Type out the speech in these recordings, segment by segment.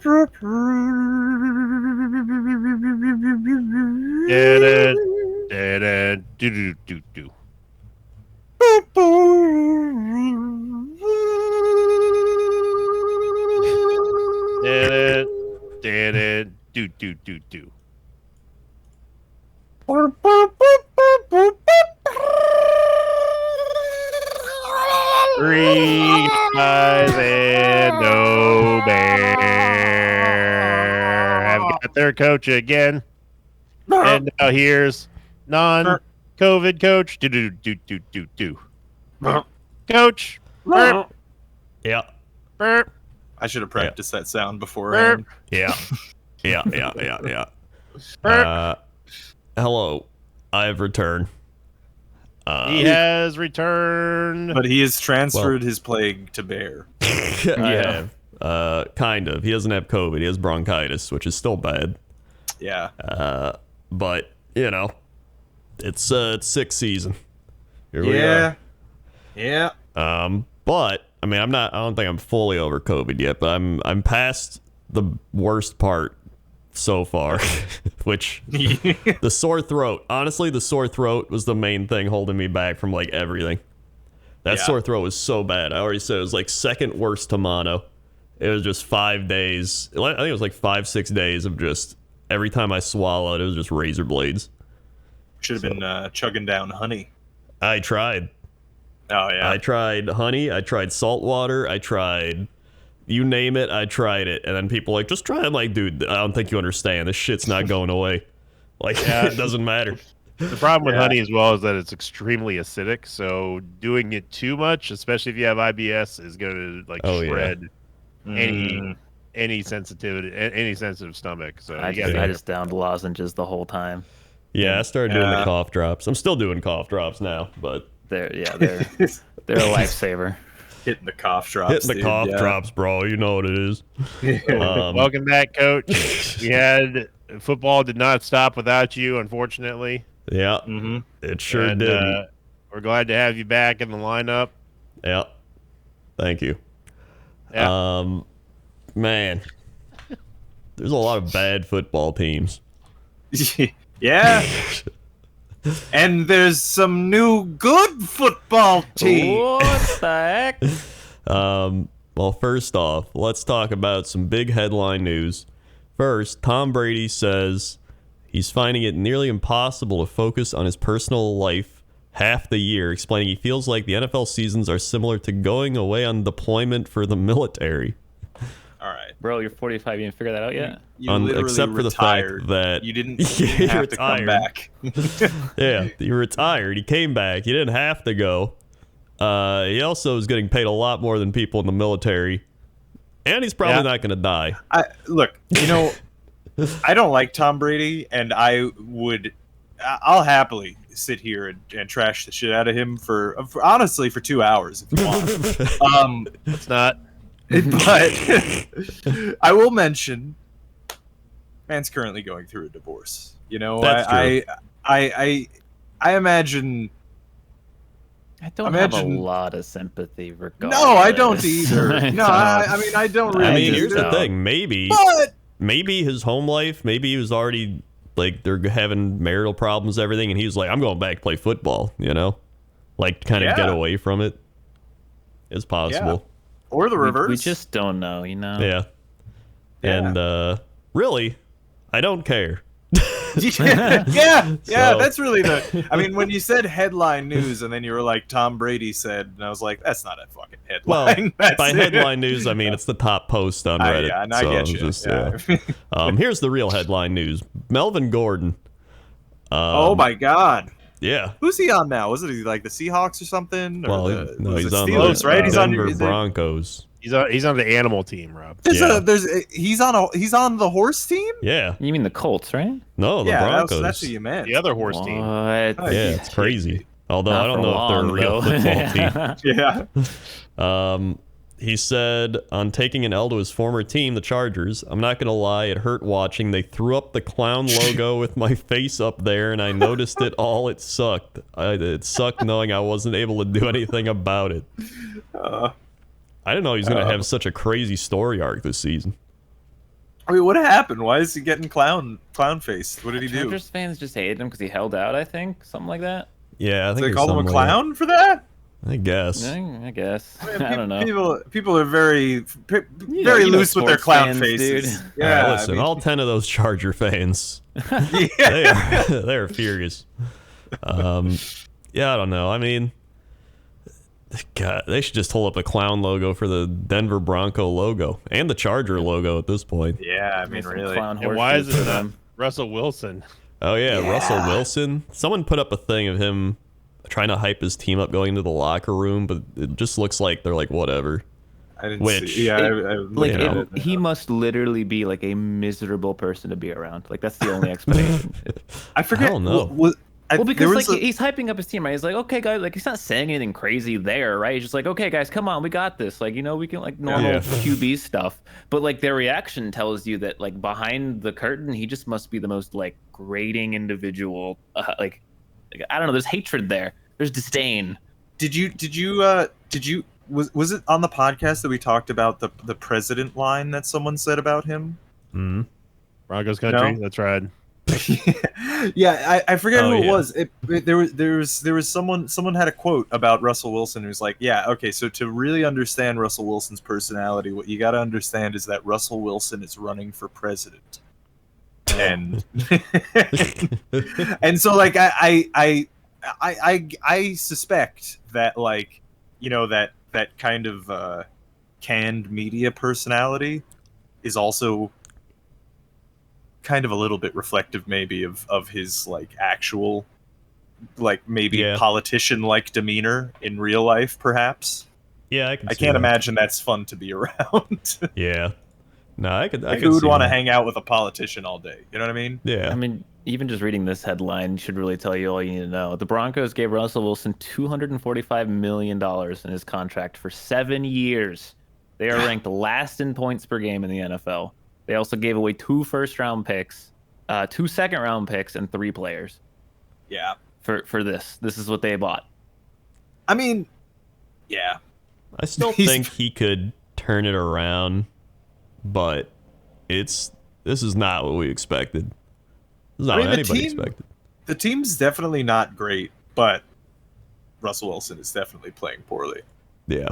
Do. Do. Three guys and no bear have got their coach again. And now here's non-COVID coach. Do. Coach. Burp. Yeah. Burp. I should have practiced that sound beforehand. Yeah. Hello. I have returned. He has returned. But he has transferred his plague to Bear. I have. Kind of. He doesn't have COVID. He has bronchitis, which is still bad. Yeah. But, you know, it's sixth season. Here we Yeah. are. Yeah. But I mean, I don't think I'm fully over COVID yet, but I'm past the worst part so far, which the sore throat. Honestly, the sore throat was the main thing holding me back from like everything. That sore throat was so bad. I already said it was like second worst to mono. It was just 5 days. I think it was like 5-6 days of just every time I swallowed, it was just razor blades. Should have been chugging down honey. I tried. Oh, yeah. I tried honey. I tried salt water. I tried, you name it, I tried it. And then people like, just try it. I'm like, dude, I don't think you understand. This shit's not going away. Like, it doesn't matter. The problem with honey as well is that it's extremely acidic. So doing it too much, especially if you have IBS, is going to like shred any sensitivity, any sensitive stomach. So I just downed lozenges the whole time. Yeah, I started doing the cough drops. I'm still doing cough drops now, but they're a lifesaver. Hitting the cough drops. Hitting the cough drops, bro. You know what it is. Welcome back, Coach. We had football did not stop without you, unfortunately. Yeah, it sure did. We're glad to have you back in the lineup. Yeah, thank you. Yeah. Man, there's a lot of bad football teams. Yeah. And there's some new good football teams. What the heck? Well, first off, let's talk about some big headline news. First, Tom Brady says he's finding it nearly impossible to focus on his personal life half the year, explaining he feels like the NFL seasons are similar to going away on deployment for the military. All right. Bro, you're 45. You didn't figure that out yet? Except for the fact that you didn't have to come back. Yeah, you retired. He came back. He didn't have to go. He also is getting paid a lot more than people in the military. And he's probably not going to die. Look, you know, I don't like Tom Brady, and I'll happily sit here and trash the shit out of him for honestly for 2 hours if you want. It's not. But I will mention, man's currently going through a divorce. You know, That's true. I imagine. I don't have a lot of sympathy regarding. No, I don't either. No, I mean, I don't really. I mean, here's the thing. Maybe his home life, maybe he was already, like, they're having marital problems, everything, and he was like, I'm going back to play football, you know? Like, kind of get away from it. It's possible. Yeah. Or the reverse. We just don't know, you know? Yeah. And, really, I don't care. Yeah, that's really I mean, when you said headline news and then you were like, Tom Brady said, and I was like, that's not a fucking headline. Well, by headline news, I mean, it's the top post on Reddit. I get you. Just, here's the real headline news. Melvin Gordon. Oh, my God. Yeah. Who's he on now? Was it like the Seahawks or something? Well, or he's on Steelers, the right? He's Denver on Broncos. He's on the animal team, Rob. He's on the horse team? Yeah. You mean the Colts, right? No, the Broncos. That's what you meant. The other horse team. Yeah, it's crazy. Although Not I don't for know if they're a long, real though. football team. Yeah. He said on taking an L to his former team, the Chargers, I'm not going to lie, it hurt watching. They threw up the clown logo with my face up there, and I noticed it all. It sucked. It sucked knowing I wasn't able to do anything about it. I didn't know he was going to have such a crazy story arc this season. I mean, what happened? Why is he getting clown faced? What did he do? Chargers fans just hated him because he held out. I think something like that. Yeah, I think So they it's called him a something like clown for that. I guess. I guess. I, mean, I don't know. People are very You know loose with their sports clown fans, faces. dude. Yeah, All right, listen, all 10 of those Charger fans, yeah. they're furious. Yeah, I don't know. I mean, God, they should just hold up a clown logo for the Denver Bronco logo and the Charger logo at this point. Yeah, I mean, really. And why is it not Russell Wilson? Oh yeah, Russell Wilson. Someone put up a thing of him trying to hype his team up going into the locker room, but it just looks like they're like, whatever. I didn't see. Yeah, he must literally be like a miserable person to be around. Like that's the only explanation. I forget. I don't know. Well, because like he's hyping up his team, right? He's like, okay, guys, like he's not saying anything crazy there, right? He's just like, okay, guys, come on, we got this. Like, you know, we can like normal QB stuff. But like their reaction tells you that like behind the curtain, he just must be the most like grating individual. Like I don't know. There's hatred there. There's disdain. Did you was it on the podcast that we talked about the president line that someone said about him? Mm-hmm. Broncos country. No? That's right. Yeah, I forget who it was. There was someone had a quote about Russell Wilson who's like, yeah, okay, so to really understand Russell Wilson's personality, what you got to understand is that Russell Wilson is running for president, and and so like I suspect that like you know that kind of canned media personality is also kind of a little bit reflective maybe of his like actual like maybe politician like demeanor in real life perhaps. Yeah, I can't imagine that's fun to be around. Yeah. No, I could who would want to hang out with a politician all day? You know what I mean? Yeah. I mean, even just reading this headline should really tell you all you need to know. The Broncos gave Russell Wilson $245 million in his contract for 7 years. They are ranked last in points per game in the NFL. They also gave away 2 first-round picks, 2 second-round picks, and 3 players. Yeah. For this. This is what they bought. I mean, yeah. I still think he could turn it around, but this is not what we expected. This is not what anybody expected. The team's definitely not great, but Russell Wilson is definitely playing poorly. Yeah.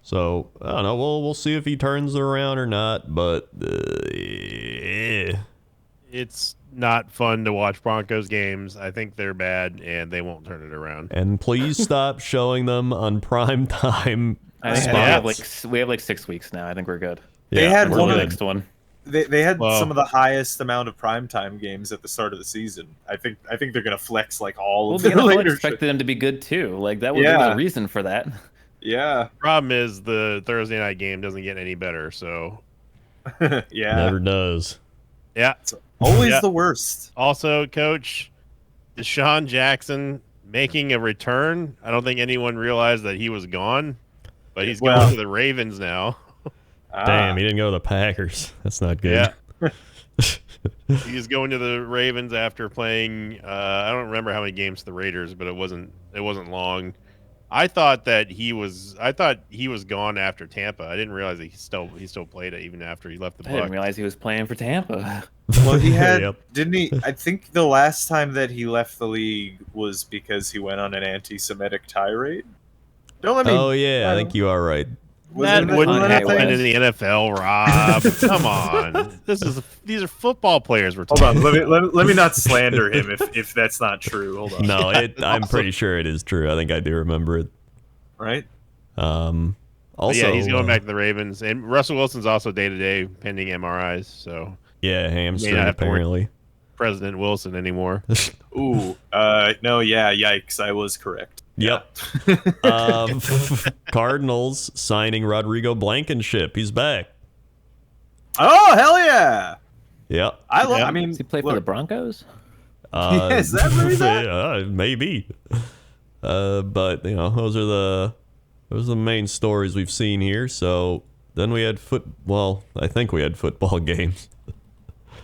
So, I don't know. We'll see if he turns it around or not, but it's not fun to watch Broncos games. I think they're bad, and they won't turn it around. And please stop showing them on prime time. I think we have like 6 weeks now. I think we're good. They had one of the next one. They had some of the highest amount of primetime games at the start of the season. I think they're gonna flex like all of the NFL leadership. Expected them to be good too. Like that would be the reason for that. Yeah. Problem is the Thursday night game doesn't get any better. So. Yeah. Never does. Yeah. It's always the worst. Also, Coach Deshaun Jackson making a return. I don't think anyone realized that he was gone, but he's going to the Ravens now. Damn, he didn't go to the Packers. That's not good. Yeah. He's going to the Ravens after playing. I don't remember how many games to the Raiders, but it wasn't long. I thought he was gone after Tampa. I didn't realize that he still played it even after he left the Bucs. I didn't realize he was playing for Tampa. Well, he had didn't he? I think the last time that he left the league was because he went on an anti-Semitic tirade. Don't let me. Oh yeah, I think you are right. That wouldn't happen in the NFL, Rob. Come on, these are football players we're talking. Hold on, let me not slander him if that's not true. Hold on. No, I'm pretty sure it is true. I think I do remember it. Right. Also, he's going back to the Ravens, and Russell Wilson's also day to day pending MRIs. So hamstring apparently. President Wilson anymore. Ooh, no, yikes! I was correct. Yep. Cardinals signing Rodrigo Blankenship. He's back. Oh, hell yeah! Yep. I mean, does he play for the Broncos? Is that really that? Maybe. But those are the main stories we've seen here. So then we had I think we had football games.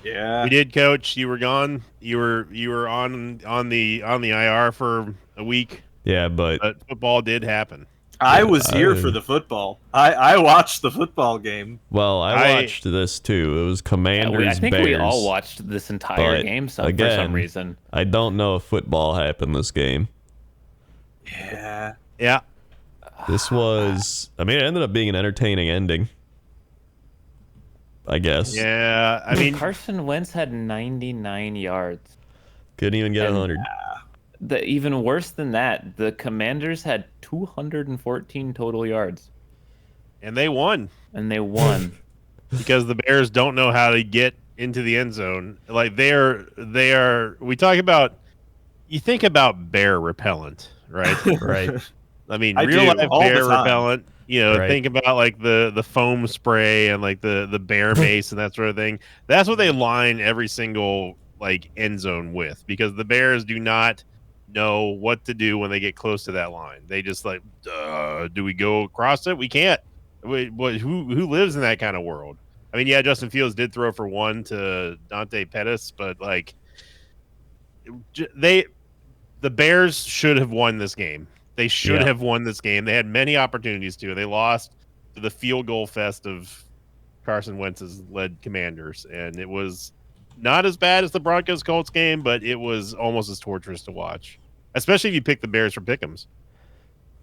Yeah, we did, Coach. You were gone. You were on the IR for a week. Yeah, but football did happen. I was here for the football. I watched the football game. Well, I watched this too. It was Commanders I think Bears. we all watched this entire game for some reason. I don't know if football happened this game. Yeah. Yeah. This was, I mean, it ended up being an entertaining ending, I guess. Yeah, I mean, Carson Wentz had 99 yards. Couldn't even get 100. Even worse than that, the Commanders had 214 total yards. And they won. Because the Bears don't know how to get into the end zone. Like they are we talk about, you think about bear repellent, right? Right. I mean, real life bear repellent, think about like the foam spray and like the bear mace and that sort of thing. That's what they line every single like end zone with, because the Bears do not know what to do when they get close to that line. They just like, do we go across it? We can't. Who lives in that kind of world? I mean, yeah, Justin Fields did throw for one to Dante Pettis, but like the Bears should have won this game. They should have won this game. They had many opportunities to. They lost to the field goal fest of Carson Wentz's led Commanders, and it was not as bad as the Broncos Colts game, but it was almost as torturous to watch, especially if you pick the Bears for pick'ems.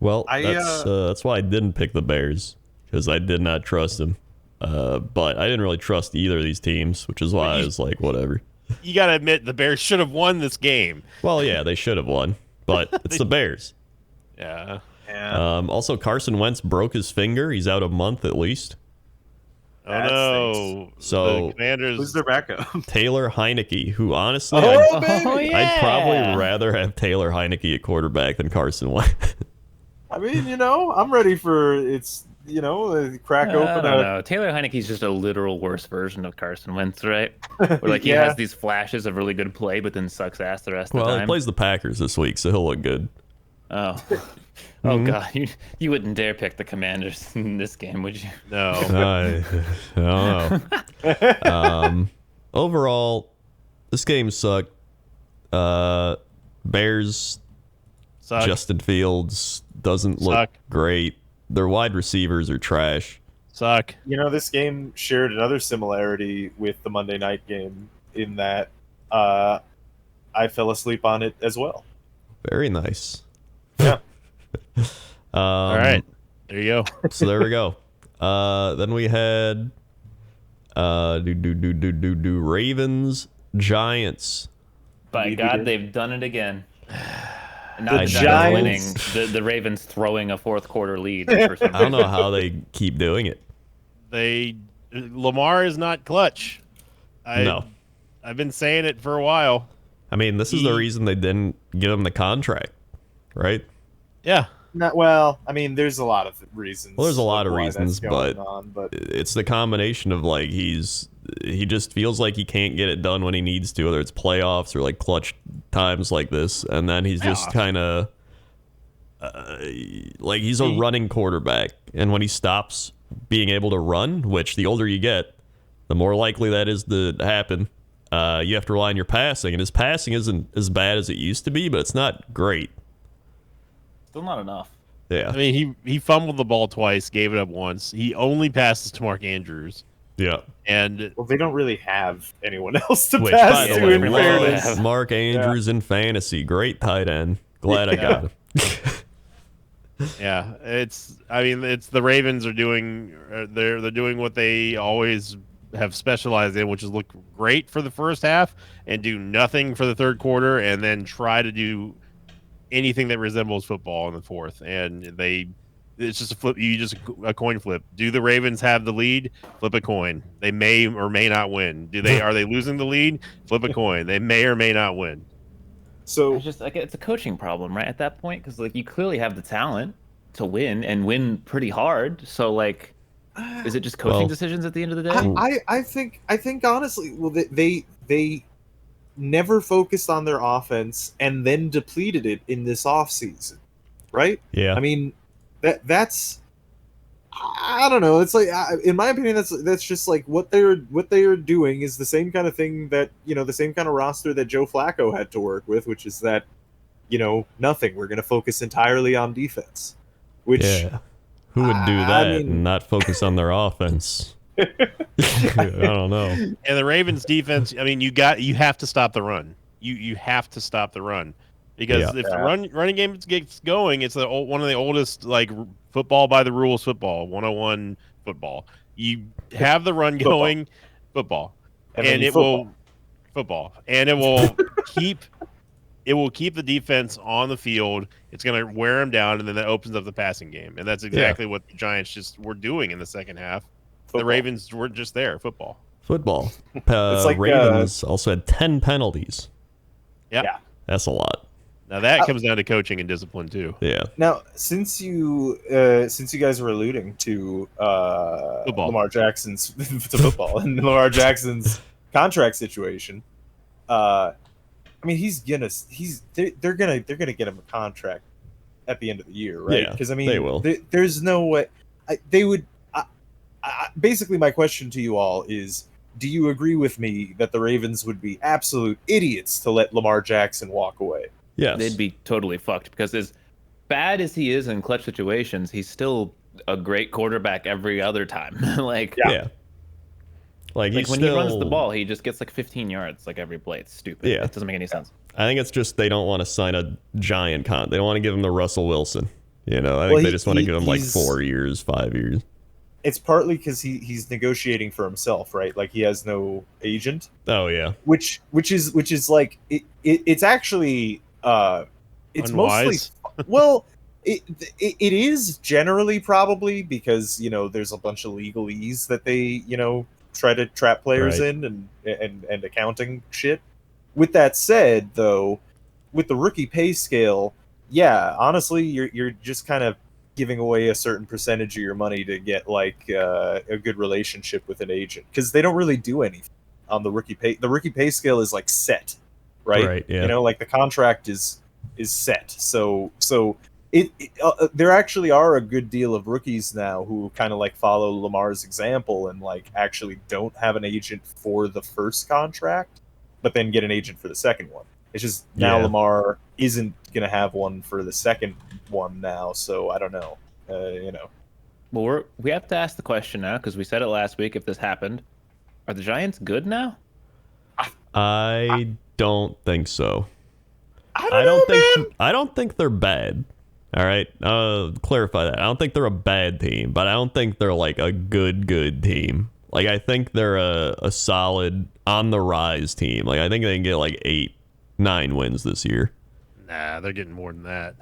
Well, that's why I didn't pick the Bears, because I did not trust them. But I didn't really trust either of these teams, which is why I was like, whatever. You got to admit, the Bears should have won this game. Well, yeah, they should have won, but it's the Bears. Yeah. Also, Carson Wentz broke his finger. He's out a month at least. Oh, no. So, the Commanders... Who's their backup? Taylor Heineke, who honestly, I'd probably rather have Taylor Heineke at quarterback than Carson Wentz. I mean, I'm ready for crack open. No, Taylor Heineke's just a literal worse version of Carson Wentz, right? Where like he has these flashes of really good play, but then sucks ass the rest of the time. Well, he plays the Packers this week, so he'll look good. Oh. Oh God, you wouldn't dare pick the Commanders in this game, would you? No. I don't know. Overall, this game sucked. Bears, Suck. Justin Fields doesn't look great. Their wide receivers are trash. Suck. This game shared another similarity with the Monday night game in that I fell asleep on it as well. Very nice. Yeah. All right. There you go. So there we go. Then we had Ravens, Giants. By God, they've done it again. Not The the Giants winning, the Ravens throwing a fourth quarter lead. For some I don't know how they keep doing it. Lamar is not clutch. No. I've been saying it for a while. I mean, this is the reason they didn't give him the contract, right? Yeah. There's a lot of reasons. Well, there's a lot of why reasons, that's going on, but it's the combination of like he just feels like he can't get it done when he needs to, whether it's playoffs or like clutch times like this, and then he's just kind of like he's a running quarterback, and when he stops being able to run, which the older you get, the more likely that is to happen, you have to rely on your passing, and his passing isn't as bad as it used to be, but it's not great. Still not enough. Yeah. I mean, he fumbled the ball twice, gave it up once. He only passes to Mark Andrews. Yeah. And they don't really have anyone else to Which, pass by the to. way, In fairness, Mark Andrews in fantasy, great tight end. Glad I got him. Yeah, it's the Ravens are doing they're doing what they always have specialized in, which is look great for the first half and do nothing for the third quarter, and then try to do anything that resembles football in the fourth. And it's just a flip. A coin flip. Do the Ravens have the lead? Flip a coin. They may or may not win. Are they losing the lead? Flip a coin. They may or may not win. So it's just like it's a coaching problem, right? At that point, because like you clearly have the talent to win and win pretty hard. So like, is it just coaching decisions at the end of the day? I think honestly, well, they never focused on their offense and then depleted it in this offseason, right? Yeah. I mean, that's I don't know. It's like, in my opinion, that's just like what they are doing is the same kind of thing that, the same kind of roster that Joe Flacco had to work with, which is that, nothing. We're going to focus entirely on defense. Which who would do that and not focus on their offense? I don't know. And the Ravens defense, I mean, you have to stop the run. You have to stop the run. Because if the running game gets going, it's one of the oldest like football by the rules football, 101 football. You have the run going, football, and it will keep the defense on the field. It's going to wear them down, and then that opens up the passing game, and that's exactly what the Giants just were doing in the second half. Football. The Ravens were just there, football. It's like, Ravens also had 10 penalties. Yeah, that's a lot. Now that comes down to coaching and discipline too. Yeah. Now, since you guys were alluding to Lamar Jackson's to football and Lamar Jackson's contract situation, I mean, they're gonna get him a contract at the end of the year, right? Yeah, because I mean, they will. There's no way they would. Basically, my question to you all is: do you agree with me that the Ravens would be absolute idiots to let Lamar Jackson walk away? Yes. They'd be totally fucked because as bad as he is in clutch situations, he's still a great quarterback every other time. Like when he runs the ball, he just gets like 15 yards like every play. It's stupid. Yeah. It doesn't make any sense. I think it's just they don't want to sign a giant They don't want to give him the Russell Wilson. I think they just want to give him like 4 years, 5 years. It's partly because he's negotiating for himself, right? Like he has no agent. Oh yeah. Which is like it's actually it's unwise. Mostly it is generally probably because there's a bunch of legalese that they try to trap players in and accounting shit. With that said, though, with the rookie pay scale, honestly, you're just kind of giving away a certain percentage of your money to get like a good relationship with an agent because they don't really do anything on the rookie pay. The rookie pay scale is like set, right? Yeah. Like the contract is set. So there actually are a good deal of rookies now who kind of like follow Lamar's example and like actually don't have an agent for the first contract, but then get an agent for the second one. It's just now Lamar isn't going to have one for the second one now, so I don't know. Well, we have to ask the question now because we said it last week. If this happened, are the Giants good now? I don't think so. I don't think they're bad. All right, clarify that. I don't think they're a bad team, but I don't think they're like a good team. Like I think they're a solid on the rise team. Like I think they can get like 8-9 wins this year. Nah, they're getting more than that.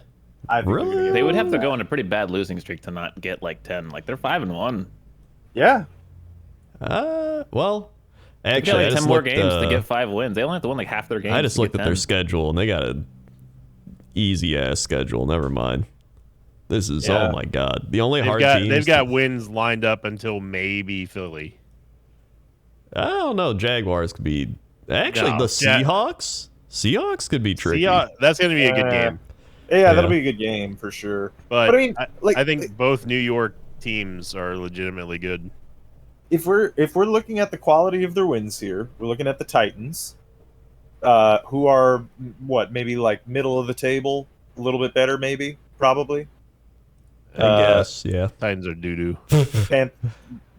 Really? They would have to go on a pretty bad losing streak to not get like 10. Like they're 5-1. Yeah. Well, actually, they got like 10 more games to get 5 wins. They only have to win like half their games. I just looked at their schedule and they got a easy ass schedule. Never mind. This is oh my god. The only teams they've got wins lined up until maybe Philly. I don't know. Jaguars could be the Seahawks. Seahawks could be tricky. That's going to be a good game. Yeah, that'll be a good game for sure. But I mean, I think both New York teams are legitimately good. If we're looking at the quality of their wins here, we're looking at the Titans, who are maybe like middle of the table, a little bit better, maybe, probably. I guess, yeah. Titans are doo doo. But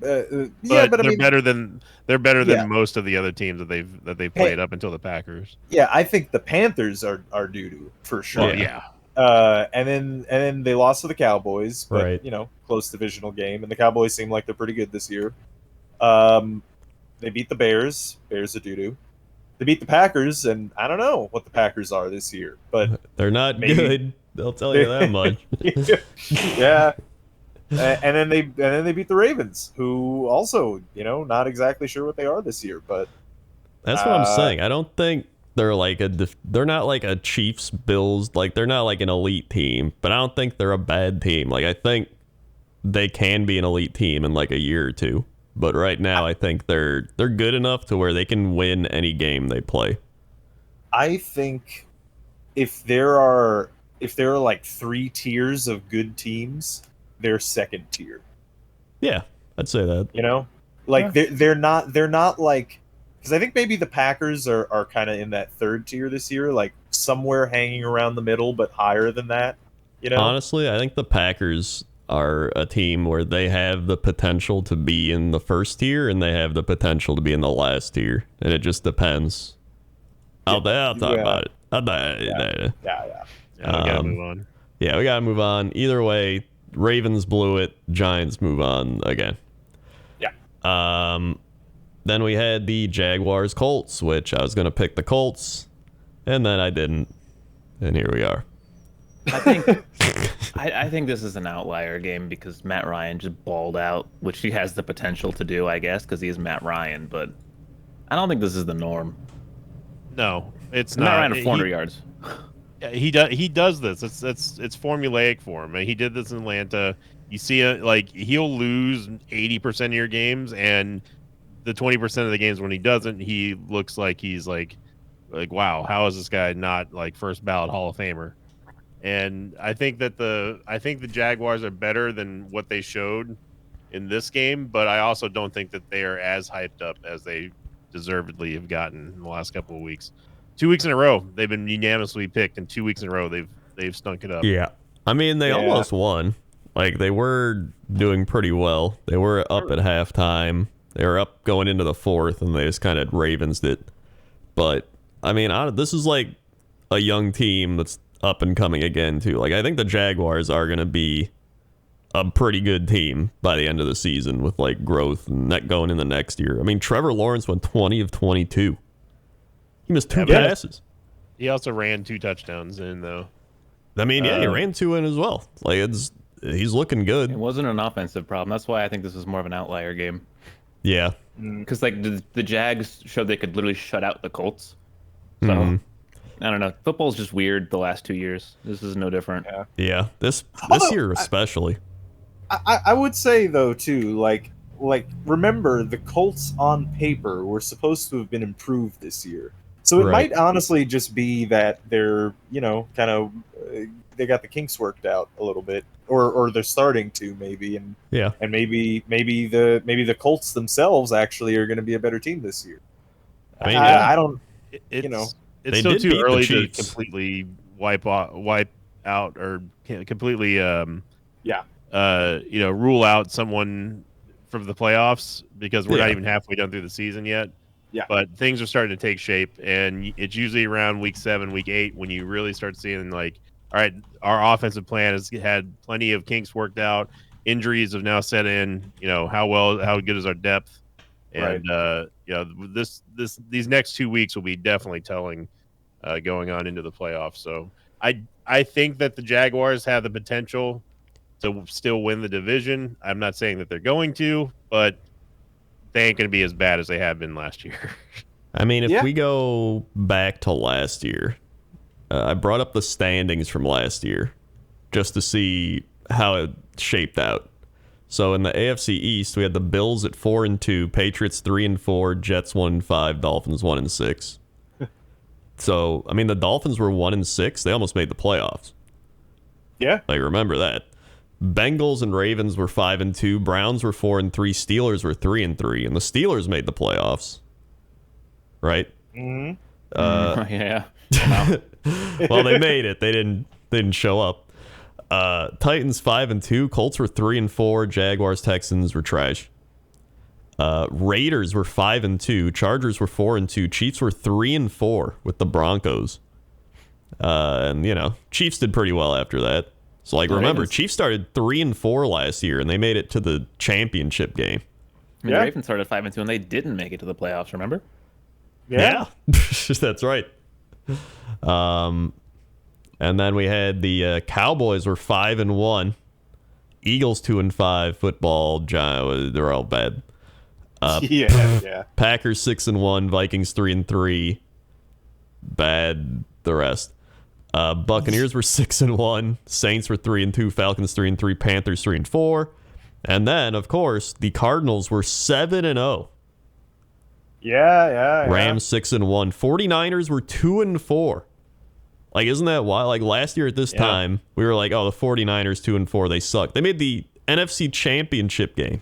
they're better than most of the other teams that they've played up until the Packers. Yeah, I think the Panthers are doo doo for sure. Yeah. And then they lost to the Cowboys, but close divisional game, and the Cowboys seem like they're pretty good this year. They beat the Bears. Bears are doo doo. They beat the Packers, and I don't know what the Packers are this year, but they're not good. They'll tell you that much. Yeah. And then they beat the Ravens, who also, not exactly sure what they are this year, but that's what I'm saying. I don't think they're like they're not like a Chiefs Bills, like they're not like an elite team, but I don't think they're a bad team. Like I think they can be an elite team in like a year or two. But right now I think they're good enough to where they can win any game they play. I think if there are like 3 tiers of good teams, they're second tier. Yeah, I'd say that. They're not like, because I think maybe the Packers are kind of in that third tier this year, like somewhere hanging around the middle, but higher than that. You know, honestly, I think the Packers are a team where they have the potential to be in the first tier and they have the potential to be in the last tier, and it just depends. I'll talk about it. Yeah. We gotta move on. Yeah, we gotta move on. Either way, Ravens blew it. Giants move on again. Yeah. Then we had the Jaguars Colts, which I was gonna pick the Colts, and then I didn't, and here we are. I think I think this is an outlier game because Matt Ryan just balled out, which he has the potential to do, I guess, because he is Matt Ryan. But I don't think this is the norm. No, it's Matt not. Ryan of 400 yards. He does this. It's formulaic for him. He did this in Atlanta. You see it, like, he'll lose 80% of your games, and the 20% of the games when he doesn't, he looks like he's like wow, how is this guy not like first ballot Hall of Famer? And I think the Jaguars are better than what they showed in this game, but I also don't think that they are as hyped up as they deservedly have gotten in the last couple of weeks. 2 weeks in a row, they've been unanimously picked, and 2 weeks in a row, they've stunk it up. Yeah. I mean, they almost won. Like, they were doing pretty well. They were up at halftime. They were up going into the fourth, and they just kind of Ravensed it. But, I mean, this is like a young team that's up and coming again, too. Like, I think the Jaguars are going to be a pretty good team by the end of the season with, like, growth and that going in the next year. I mean, Trevor Lawrence went 20 of 22. He missed 2 passes. He also ran 2 touchdowns in, though. I mean, he ran 2 in as well. Like, he's looking good. It wasn't an offensive problem. That's why I think this is more of an outlier game. Yeah. Because, like, the Jags showed they could literally shut out the Colts. So, I don't know. Football's just weird the last 2 years. This is no different. Yeah. This year especially. I would say, though, too, like, remember, the Colts on paper were supposed to have been improved this year. So it might honestly just be that they're, kind of, they got the kinks worked out a little bit, or they're starting to maybe, and maybe the Colts themselves actually are going to be a better team this year. I mean, I don't, it's still too early to completely wipe out or completely, rule out someone from the playoffs because we're not even halfway done through the season yet. Yeah. But things are starting to take shape, and it's usually around week 7, week 8 when you really start seeing, like, all right, our offensive plan has had plenty of kinks worked out. Injuries have now set in. How good is our depth? And these next 2 weeks will be definitely telling going on into the playoffs. So I think that the Jaguars have the potential to still win the division. I'm not saying that they're going to, but they ain't going to be as bad as they have been last year. I mean, if we go back to last year, I brought up the standings from last year just to see how it shaped out. So in the AFC East, we had the Bills at 4-2, Patriots 3-4, Jets 1-5, Dolphins 1-6. So, I mean, the Dolphins were 1-6. They almost made the playoffs. Yeah. Like, remember that. Bengals and Ravens were 5-2. Browns were 4-3. Steelers were 3-3, and the Steelers made the playoffs. Right? Mm-hmm. Yeah. Wow. Well, they made it. They didn't show up. Titans 5-2. Colts were 3-4. Jaguars, Texans were trash. Raiders were 5-2. Chargers were 4-2. Chiefs were 3-4 with the Broncos. And Chiefs did pretty well after that. So, like, remember, Chiefs started 3-4 last year, and they made it to the championship game. I mean, the Ravens started 5-2, and they didn't make it to the playoffs. Remember? Yeah. That's right. And then we had the Cowboys were 5-1, Eagles 2-5, football, they're all bad. Packers 6-1, Vikings 3-3, bad. The rest. Buccaneers were 6-1, Saints were 3-2, Falcons 3-3, Panthers 3-4, and then of course the Cardinals were 7-0. Yeah. Rams 6-1. 49ers were 2-4. Like, isn't that wild? Like, last year at this time, we were like, oh, the 49ers 2-4, they suck. They made the NFC Championship game.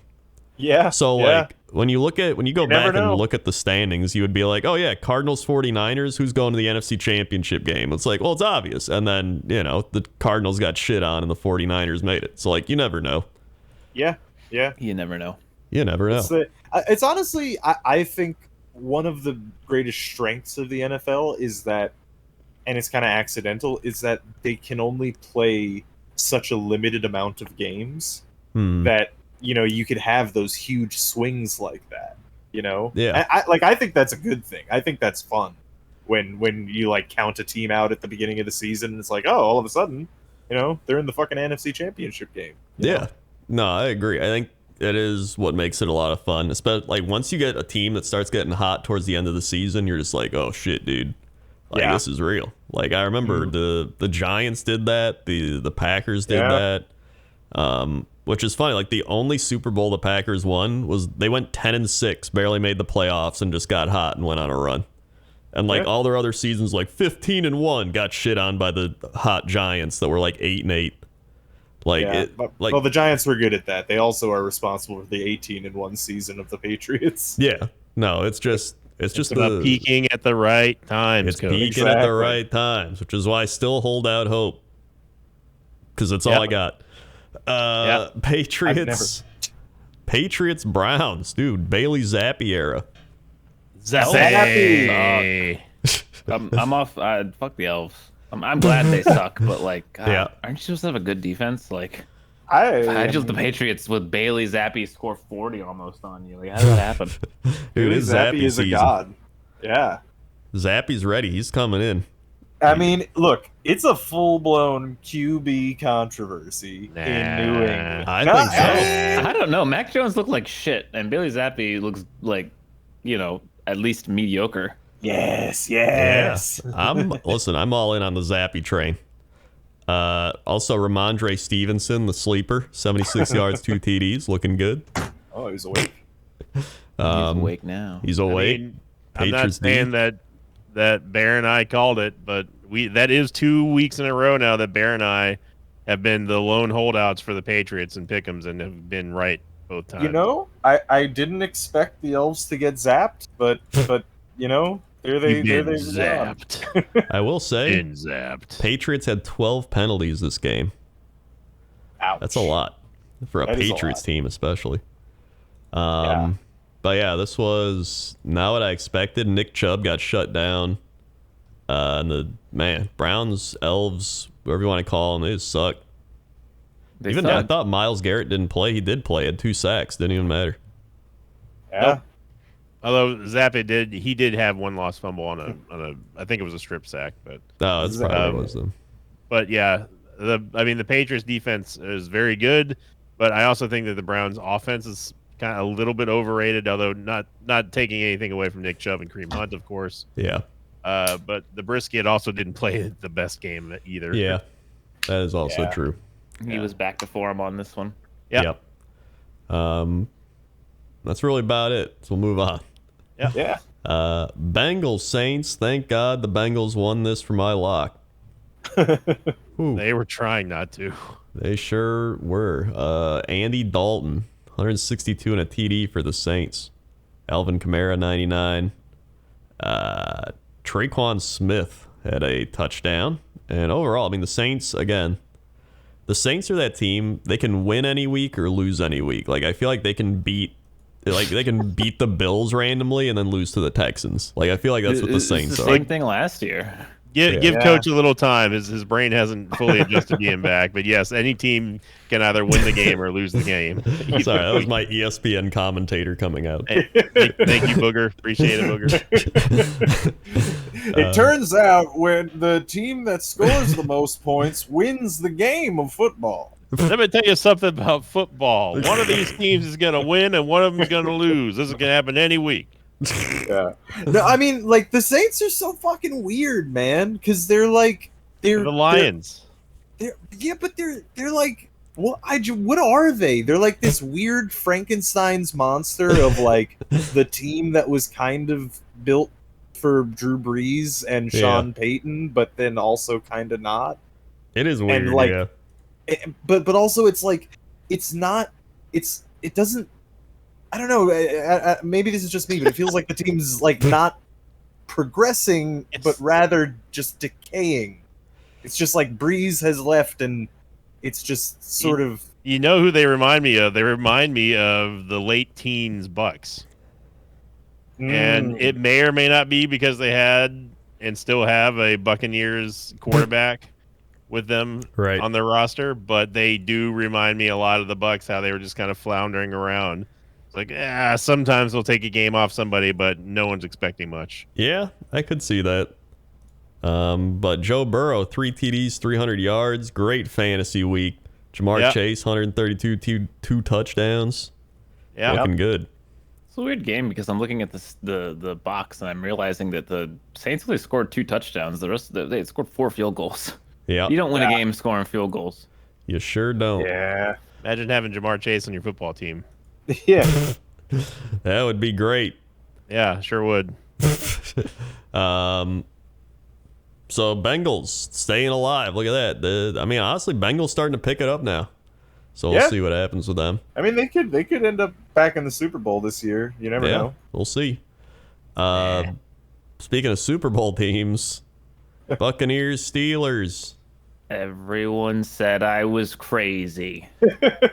Yeah. So like when you go back and look at the standings, you would be like, oh yeah, Cardinals 49ers, who's going to the NFC Championship game? It's like, well, it's obvious. And then, the Cardinals got shit on and the 49ers made it. So like, you never know. Yeah. Yeah. You never know. You never know. It's honestly, I think one of the greatest strengths of the NFL is that, and it's kind of accidental, is that they can only play such a limited amount of games that you could have those huge swings like that. Yeah. I think that's a good thing. I think that's fun when you like count a team out at the beginning of the season. And it's like, oh, all of a sudden, they're in the fucking NFC Championship game. Yeah. No, I agree. I think it is what makes it a lot of fun. Especially like once you get a team that starts getting hot towards the end of the season, you're just like, oh shit, dude. Like this is real. Like I remember the Giants did that, the Packers did that. Which is funny. Like the only Super Bowl the Packers won was they went 10-6, barely made the playoffs, and just got hot and went on a run. And like all their other seasons, like 15-1, got shit on by the hot Giants that were like 8-8. Well, the Giants were good at that. They also are responsible for the 18-1 season of the Patriots. Yeah. No, it's just about peaking at the right times. It's peaking at the right times, which is why I still hold out hope. Because that's all I got. Patriots Browns, dude. Bailey Zappi era. Zappi. I'm off. Fuck the Elves. I'm glad they suck, but like, God, aren't you supposed to have a good defense? Like, I just the Patriots with Bailey Zappi score 40 almost on you. Like, how did that happen? Dude, Zappi is a god. Yeah. Zappi's ready. He's coming in. I mean, look, it's a full-blown QB controversy in New England. I think so. I don't know. Mac Jones looked like shit, and Bailey Zappi looks like, at least mediocre. Yes. Yeah. I'm all in on the Zappi train. Also, Ramondre Stevenson, the sleeper, 76 yards, 2 TDs, looking good. Oh, he's awake. He's awake now. He's awake. I'm not saying that Bear and I called it, but that is 2 weeks in a row now that Bear and I have been the lone holdouts for the Patriots and Pick'ems and have been right both times. I didn't expect the Elves to get zapped, but there they zapped. I will say, been zapped. Patriots had 12 penalties this game. Ouch. That's a lot for a Patriots team, especially. But yeah, this was not what I expected. Nick Chubb got shut down. And Browns, Elves, whatever you want to call them, they just suck. I thought Myles Garrett didn't play. He did play. He had 2 sacks. Didn't even matter. Yeah. Nope. Although Zappi did have one lost fumble on a I think it was a strip sack, but that's probably was them. But yeah, the Patriots defense is very good, but I also think that the Browns offense is kind of a little bit overrated, although not taking anything away from Nick Chubb and Kareem Hunt, of course. Yeah. But the Brisket also didn't play the best game either. Yeah, that is also true. He was back to form on this one. Yep. That's really about it. So we'll move on. Yeah. Bengals Saints. Thank God the Bengals won this for my lock. They were trying not to. They sure were. Andy Dalton, 162 and a TD for the Saints. Alvin Kamara, 99. Traquan Smith had a touchdown. And overall, the Saints, again, the Saints are that team. They can win any week or lose any week. Like, I feel like they can beat the Bills randomly and then lose to the Texans. Like, I feel like that's what the Saints are. Same thing last year. Give Coach a little time. His brain hasn't fully adjusted being back. But yes, any team can either win the game or lose the game. Sorry, that was my ESPN commentator coming out. Hey, thank you, Booger. Appreciate it, Booger. It turns out when the team that scores the most points wins the game of football. Let me tell you something about football. One of these teams is going to win and one of them is going to lose. This is going to happen any week. Yeah. No, the Saints are so fucking weird, man, because they're the Lions. But they're like, what are they? They're like this weird Frankenstein's monster of like the team that was kind of built for Drew Brees and Sean Payton, but then also kind of not. It is weird, But also it's like it doesn't I don't know. Maybe this is just me, but it feels like the team's like not progressing, but rather just decaying. It's just like Breeze has left, and it's just sort of. You know who they remind me of? They remind me of the late teens Bucks. And it may or may not be because they had and still have a Buccaneers quarterback with them on their roster, but they do remind me a lot of the Bucks, how they were just kind of floundering around. It's like, sometimes they'll take a game off somebody, but no one's expecting much. Yeah, I could see that. But Joe Burrow, 3 TDs, 300 yards, great fantasy week. Jamar Chase, 132, two touchdowns. Yeah, looking good. It's a weird game because I'm looking at the box and I'm realizing that the Saints only scored 2 touchdowns. The rest of they scored 4 field goals. Yeah, you don't win a game scoring field goals. You sure don't. Yeah. Imagine having Jamar Chase on your football team. Yeah. That would be great. Yeah, sure would. So Bengals staying alive. Look at that. I mean, honestly, Bengals starting to pick it up now. So we'll see what happens with them. I mean, they could end up back in the Super Bowl this year. You never know. We'll see. Speaking of Super Bowl teams, Buccaneers, Steelers. Everyone said I was crazy.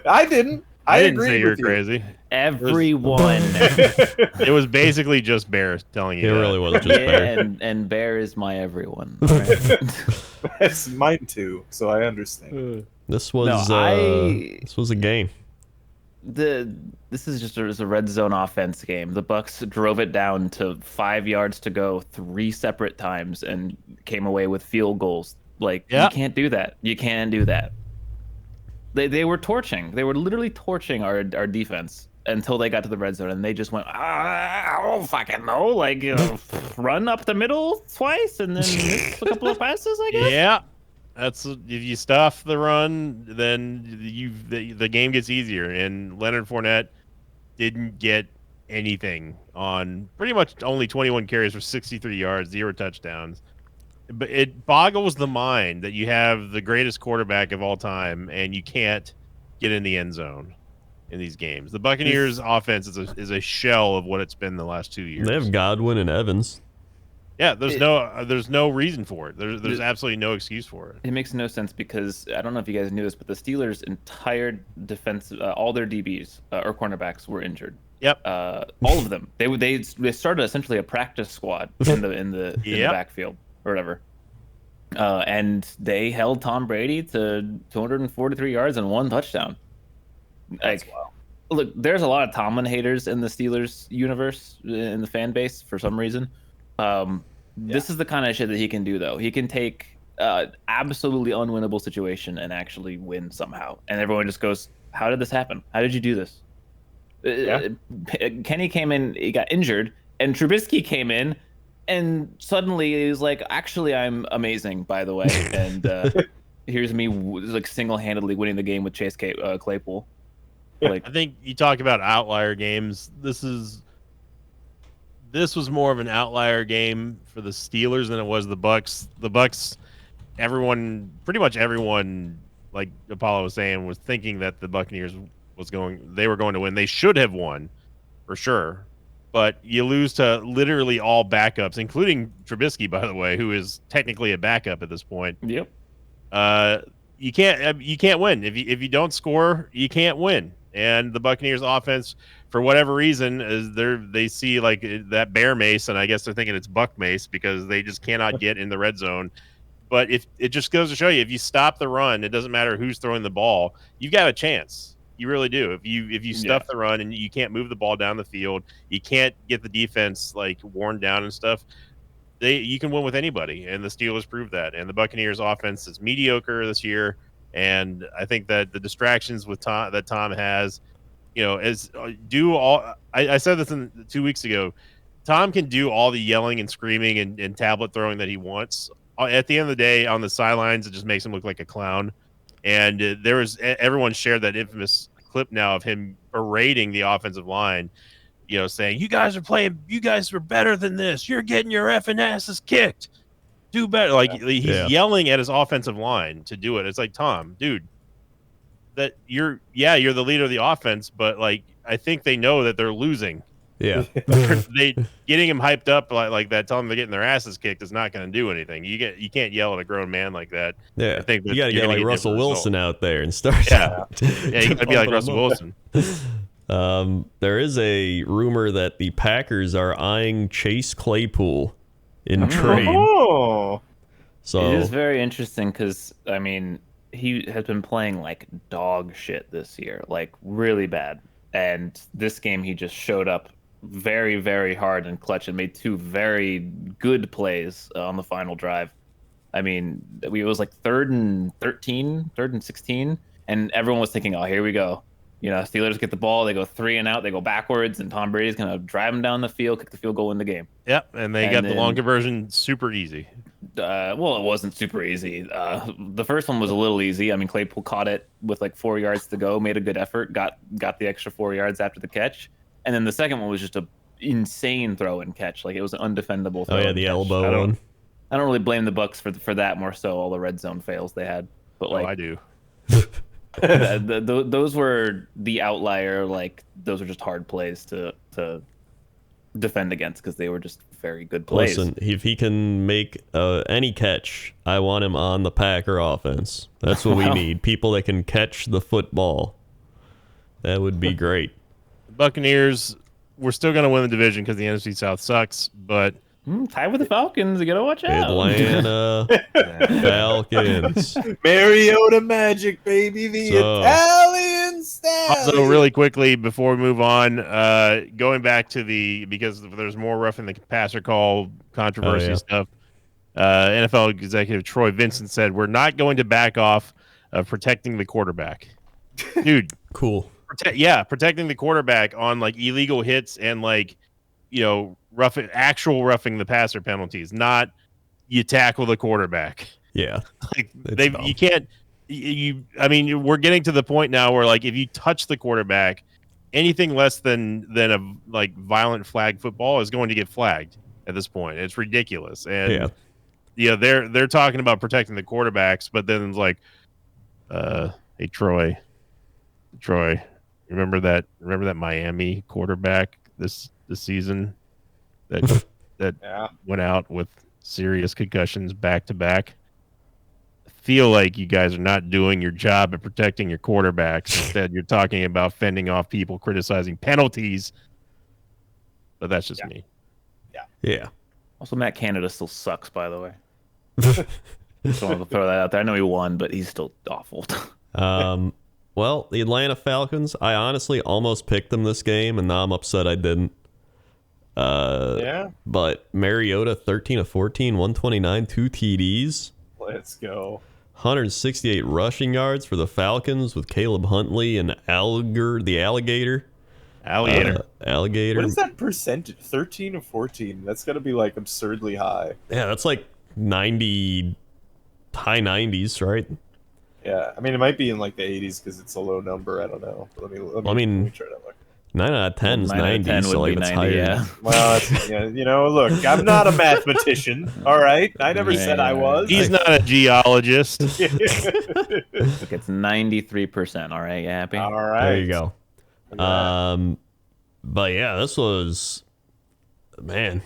I didn't. I didn't say you were crazy. Everyone. It was basically just Bear telling you. It really was just Bear. And Bear is my everyone. Right? That's mine too, so I understand. This was a game. This is just a red zone offense game. The Bucs drove it down to 5 yards to go 3 separate times and came away with field goals. You can't do that. You can do that. They were torching. They were literally torching our defense until they got to the red zone, and they just went, I don't fucking know, run up the middle twice and then miss a couple of passes, I guess. Yeah, that's if you stuff the run, then the game gets easier. And Leonard Fournette didn't get anything on pretty much only 21 carries for 63 yards, 0 touchdowns. But it boggles the mind that you have the greatest quarterback of all time and you can't get in the end zone in these games. The Buccaneers offense is a shell of what it's been the last 2 years. They have Godwin and Evans. Yeah, there's no reason for it. There's absolutely no excuse for it. It makes no sense because I don't know if you guys knew this, but the Steelers' entire defense, all their DBs or cornerbacks were injured. Yep. All of them. They started essentially a practice squad in the backfield or whatever. And they held Tom Brady to 243 yards and 1 touchdown. Look, there's a lot of Tomlin haters in the Steelers universe, in the fan base for some reason. This is the kind of shit that he can do, though. He can take absolutely unwinnable situation and actually win somehow. And everyone just goes, how did this happen? How did you do this? Kenny came in, he got injured, and Trubisky came in, and suddenly he was like, actually, I'm amazing, by the way. And here's me single-handedly winning the game with Chase Claypool. I think you talk about outlier games. This was more of an outlier game for the Steelers than it was the Bucs. The Bucs, pretty much everyone, like Apollo was saying, was thinking that the Buccaneers they were going to win. They should have won, for sure. But you lose to literally all backups, including Trubisky, by the way, who is technically a backup at this point. Yep. You can't win if you don't score. You can't win. And the Buccaneers offense, for whatever reason, they see like that bear mace, and I guess they're thinking it's buck mace because they just cannot get in the red zone. But if it just goes to show you, if you stop the run, it doesn't matter who's throwing the ball, you've got a chance. You really do. If you stuff the run and you can't move the ball down the field, you can't get the defense worn down and stuff. You can win with anybody, and the Steelers proved that. And the Buccaneers offense is mediocre this year. And I think that the distractions with that Tom has, I said this 2 weeks ago. Tom can do all the yelling and screaming and tablet throwing that he wants. At the end of the day, on the sidelines, it just makes him look like a clown. And everyone shared that infamous clip now of him berating the offensive line, saying, "You guys are better than this. You're getting your effing asses kicked. Do better." He's yelling at his offensive line to do it. It's like, Tom, dude, that you're the leader of the offense, but like I think they know that they're losing. Yeah. They getting them hyped up like that, telling them they're getting their asses kicked is not going to do anything. You can't yell at a grown man like that. Yeah, I think you got to get like Russell Wilson out there and start. Yeah, you got to be like Russell Wilson. There is a rumor that the Packers are eyeing Chase Claypool in trade. Oh, So it is very interesting because I mean he has been playing like dog shit this year, like really bad. And this game he just showed up very, very hard and clutch and made 2 very good plays on the final drive. I mean, it was like 3rd and 13, 3rd and 16, and everyone was thinking, oh, here we go. You know, Steelers get the ball, they go 3 and out, they go backwards, and Tom Brady's going to drive them down the field, kick the field goal, win the game. Yep, and they got the long conversion super easy. Well, it wasn't super easy. The first one was a little easy. I mean, Claypool caught it with like 4 yards to go, made a good effort, got the extra 4 yards after the catch. And then the second one was just a insane throw and catch. Like it was an undefendable throw. oh yeah, the elbow one. I don't really blame the Bucs for that, more so all the red zone fails they had. But like I do. those were the outlier. Like those were just hard plays to defend against because they were just very good plays. Listen, if he can make any catch, I want him on the Packer offense. That's what we need. People that can catch the football. That would be great. Buccaneers, we're still going to win the division because the NFC South sucks, but tied with the Falcons. You gotta watch out. Atlanta Falcons. Mariota magic, baby. The Italian style. Also, really quickly before we move on, going back to because there's more roughing the passer call controversy stuff. NFL executive Troy Vincent said, "We're not going to back off of protecting the quarterback." Dude, cool. Protecting the quarterback on like illegal hits and like, you know, roughing the passer penalties, not you tackle the quarterback. Yeah. Like you can't. I mean, we're getting to the point now where like if you touch the quarterback, anything less than a like violent flag football is going to get flagged at this point. It's ridiculous. And they're talking about protecting the quarterbacks, but then it's like, hey Troy, remember that Miami quarterback this season that went out with serious concussions back to back? Feel like you guys are not doing your job at protecting your quarterbacks. Instead, you're talking about fending off people, criticizing penalties. But that's just me. Yeah. Also, Matt Canada still sucks, by the way. Just wanted to throw that out there. I know he won, but he's still awful. Well, the Atlanta Falcons, I honestly almost picked them this game, and now I'm upset I didn't. But Mariota, 13 of 14, 129, 2 TDs. Let's go. 168 rushing yards for the Falcons with Caleb Huntley and the alligator. What is that percentage? 13 of 14. That's got to be like absurdly high. Yeah, that's like 90, high 90s, right? Yeah, I mean, it might be in like the 80s because it's a low number. I don't know. Let me try to look. 9 out of 10 is 90, so like it's 90, higher. Yeah. Well, look, I'm not a mathematician, all right? I never said I was. He's not a geologist. Look, it's 93%, all right? You happy? All right. There you go. But yeah, this was, man,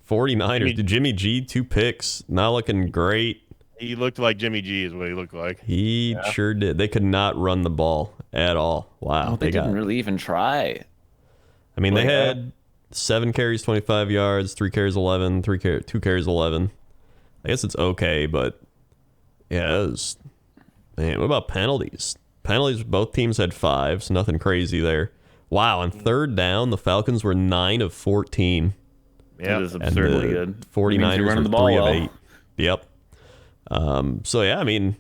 49ers. Jimmy G, 2 picks, not looking great. He looked like Jimmy G is what he looked like. He sure did. They could not run the ball at all. Wow. They didn't really even try. I mean, they had 7 carries, 25 yards, 3 carries, 11, 2 carries, 11. I guess it's okay, but yeah, it was, man, what about penalties? Penalties, both teams had 5, so nothing crazy there. Wow, on third down, the Falcons were 9 of 14. Yeah, it is absurdly good. 49ers were 3 of 8. Yep. So yeah, I mean,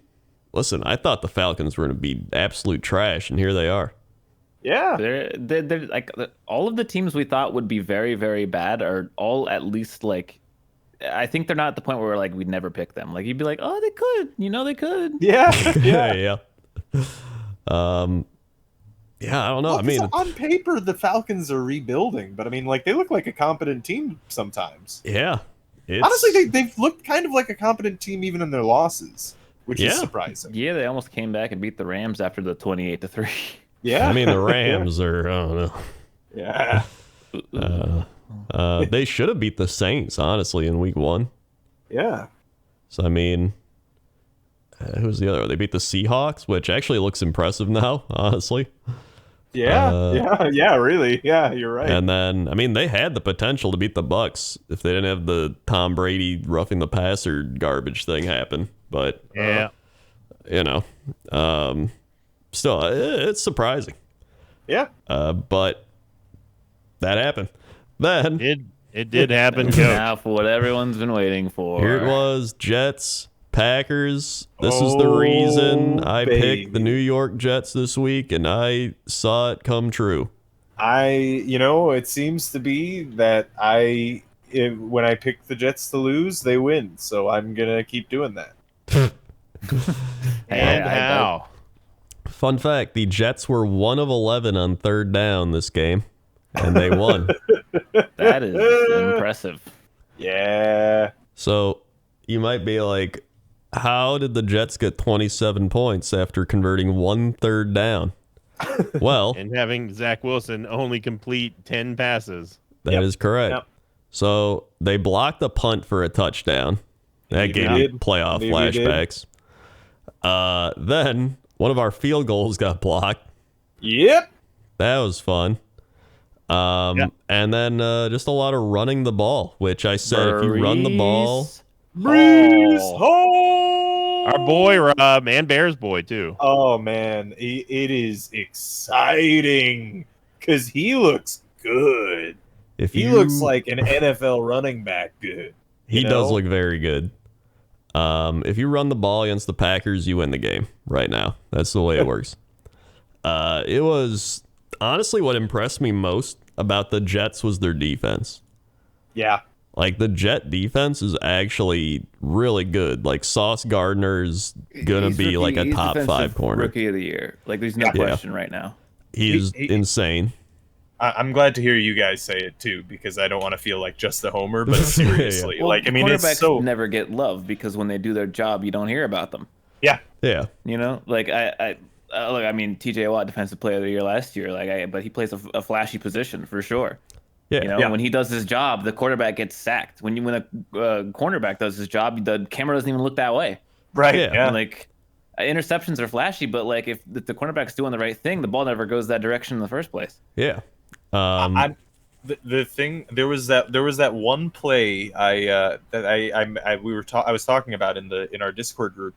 listen, I thought the Falcons were going to be absolute trash, and here they are. Yeah, they're like all of the teams we thought would be very, very bad are all at least like. I think they're not at the point where like we'd never pick them. Like you'd be like, oh, they could, they could. Yeah. Yeah. Yeah, I don't know. Well, I mean, on paper, the Falcons are rebuilding, but I mean, like they look like a competent team sometimes. Yeah. Honestly, they've looked kind of like a competent team even in their losses. which is surprising. Yeah, they almost came back and beat the Rams after the 28-3. Yeah, I mean the Rams are. I don't know. Yeah. They should have beat the Saints honestly in Week 1. Yeah. So I mean, who's the other? They beat the Seahawks, which actually looks impressive now, honestly. Yeah, really. Yeah, you're right. And then, I mean, they had the potential to beat the Bucks if they didn't have the Tom Brady roughing the passer garbage thing happen. But still, it's surprising. Yeah. But that happened. Then it did happen. Now for what everyone's been waiting for. Here it was, Jets. Packers. This is the reason I picked the New York Jets this week, and I saw it come true. It seems to be that when I pick the Jets to lose, they win. So I'm gonna keep doing that. And how? Fun fact: the Jets were 1 of 11 on third down this game, and they won. That is impressive. Yeah. So you might be like, how did the Jets get 27 points after converting 1 third down? Well, and having Zach Wilson only complete 10 passes. That is correct. Yep. So they blocked a punt for a touchdown. That gave me playoff flashbacks. Then one of our field goals got blocked. Yep. That was fun. And then just a lot of running the ball, which I said if you run the ball... Breeze home! Our boy, and Bears boy, too. Oh, man. It is exciting because he looks good. He looks like an NFL running back good. He does look very good. If you run the ball against the Packers, you win the game right now. That's the way it works. It was honestly what impressed me most about the Jets was their defense. Yeah. Like, the Jet defense is actually really good. Like, Sauce Gardner is going to be like a top 5 corner. Rookie of the year. Like, there's no question right now. He's insane. I'm glad to hear you guys say it, too, because I don't want to feel like just a homer, but seriously. Well, it's so... never get love because when they do their job, you don't hear about them. Yeah. Yeah. Like, TJ Watt, defensive player of the year last year, but he plays a flashy position for sure. Yeah. When he does his job, the quarterback gets sacked. When a cornerback does his job, the camera doesn't even look that way. Right. Yeah. Interceptions are flashy, but if the cornerback's doing the right thing, the ball never goes that direction in the first place. Yeah. The thing there was that one play I was talking about in our Discord group,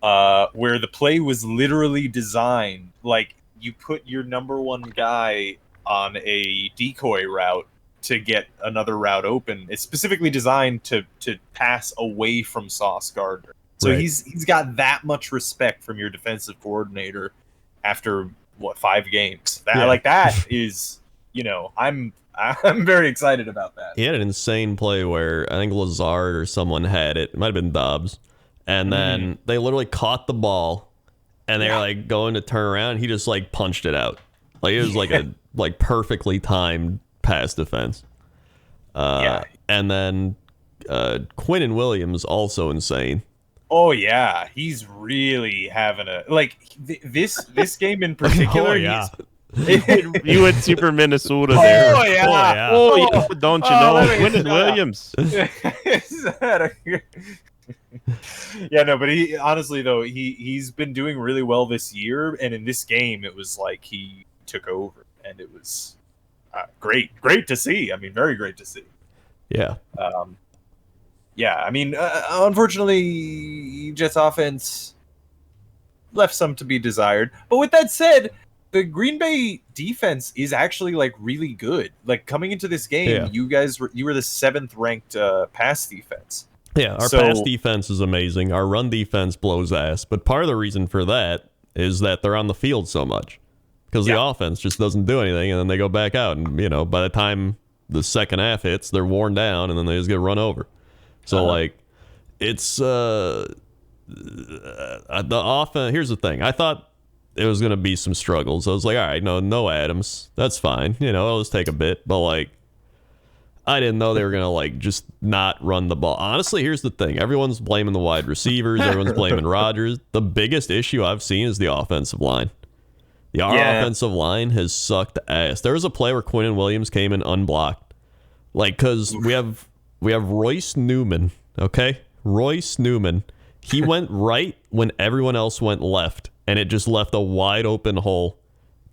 where the play was literally designed like you put your number one guy on a decoy route to get another route open. It's specifically designed to pass away from Sauce Gardner. So right. he's got that much respect from your defensive coordinator after 5 games. That is, I'm very excited about that. He had an insane play where I think Lazard or someone had it. It might have been Dobbs. And then they literally caught the ball and they were going to turn around. And he just punched it out. It was a perfectly timed pass defense. And then Quinnen Williams also insane. Oh yeah, he's really having a this game in particular. Oh, yeah. You went super Minnesota there. Oh yeah. Oh yeah. Don't you know Quinnen Williams? But he honestly though he's been doing really well this year, and in this game it was like he took over, and it was great to see. I mean, very great to see. Yeah. Unfortunately, Jets offense left some to be desired. But with that said, the Green Bay defense is actually really good. Coming into this game, you were the 7th ranked pass defense. Yeah, our pass defense is amazing. Our run defense blows ass. But part of the reason for that is that they're on the field so much. Because the offense just doesn't do anything, and then they go back out. And, by the time the second half hits, they're worn down, and then they just get run over. So, it's the offense. Here's the thing. I thought it was going to be some struggles. I was like, all right, no Adams. That's fine. I'll just take a bit. But, I didn't know they were gonna like just not run the ball. Honestly, here's the thing: everyone's blaming the wide receivers, everyone's blaming Rodgers. The biggest issue I've seen is the offensive line. Our offensive line has sucked ass. There was a play where Quinnen Williams came in unblocked, like because we have Royce Newman. Okay, Royce Newman. He went right when everyone else went left, and it just left a wide open hole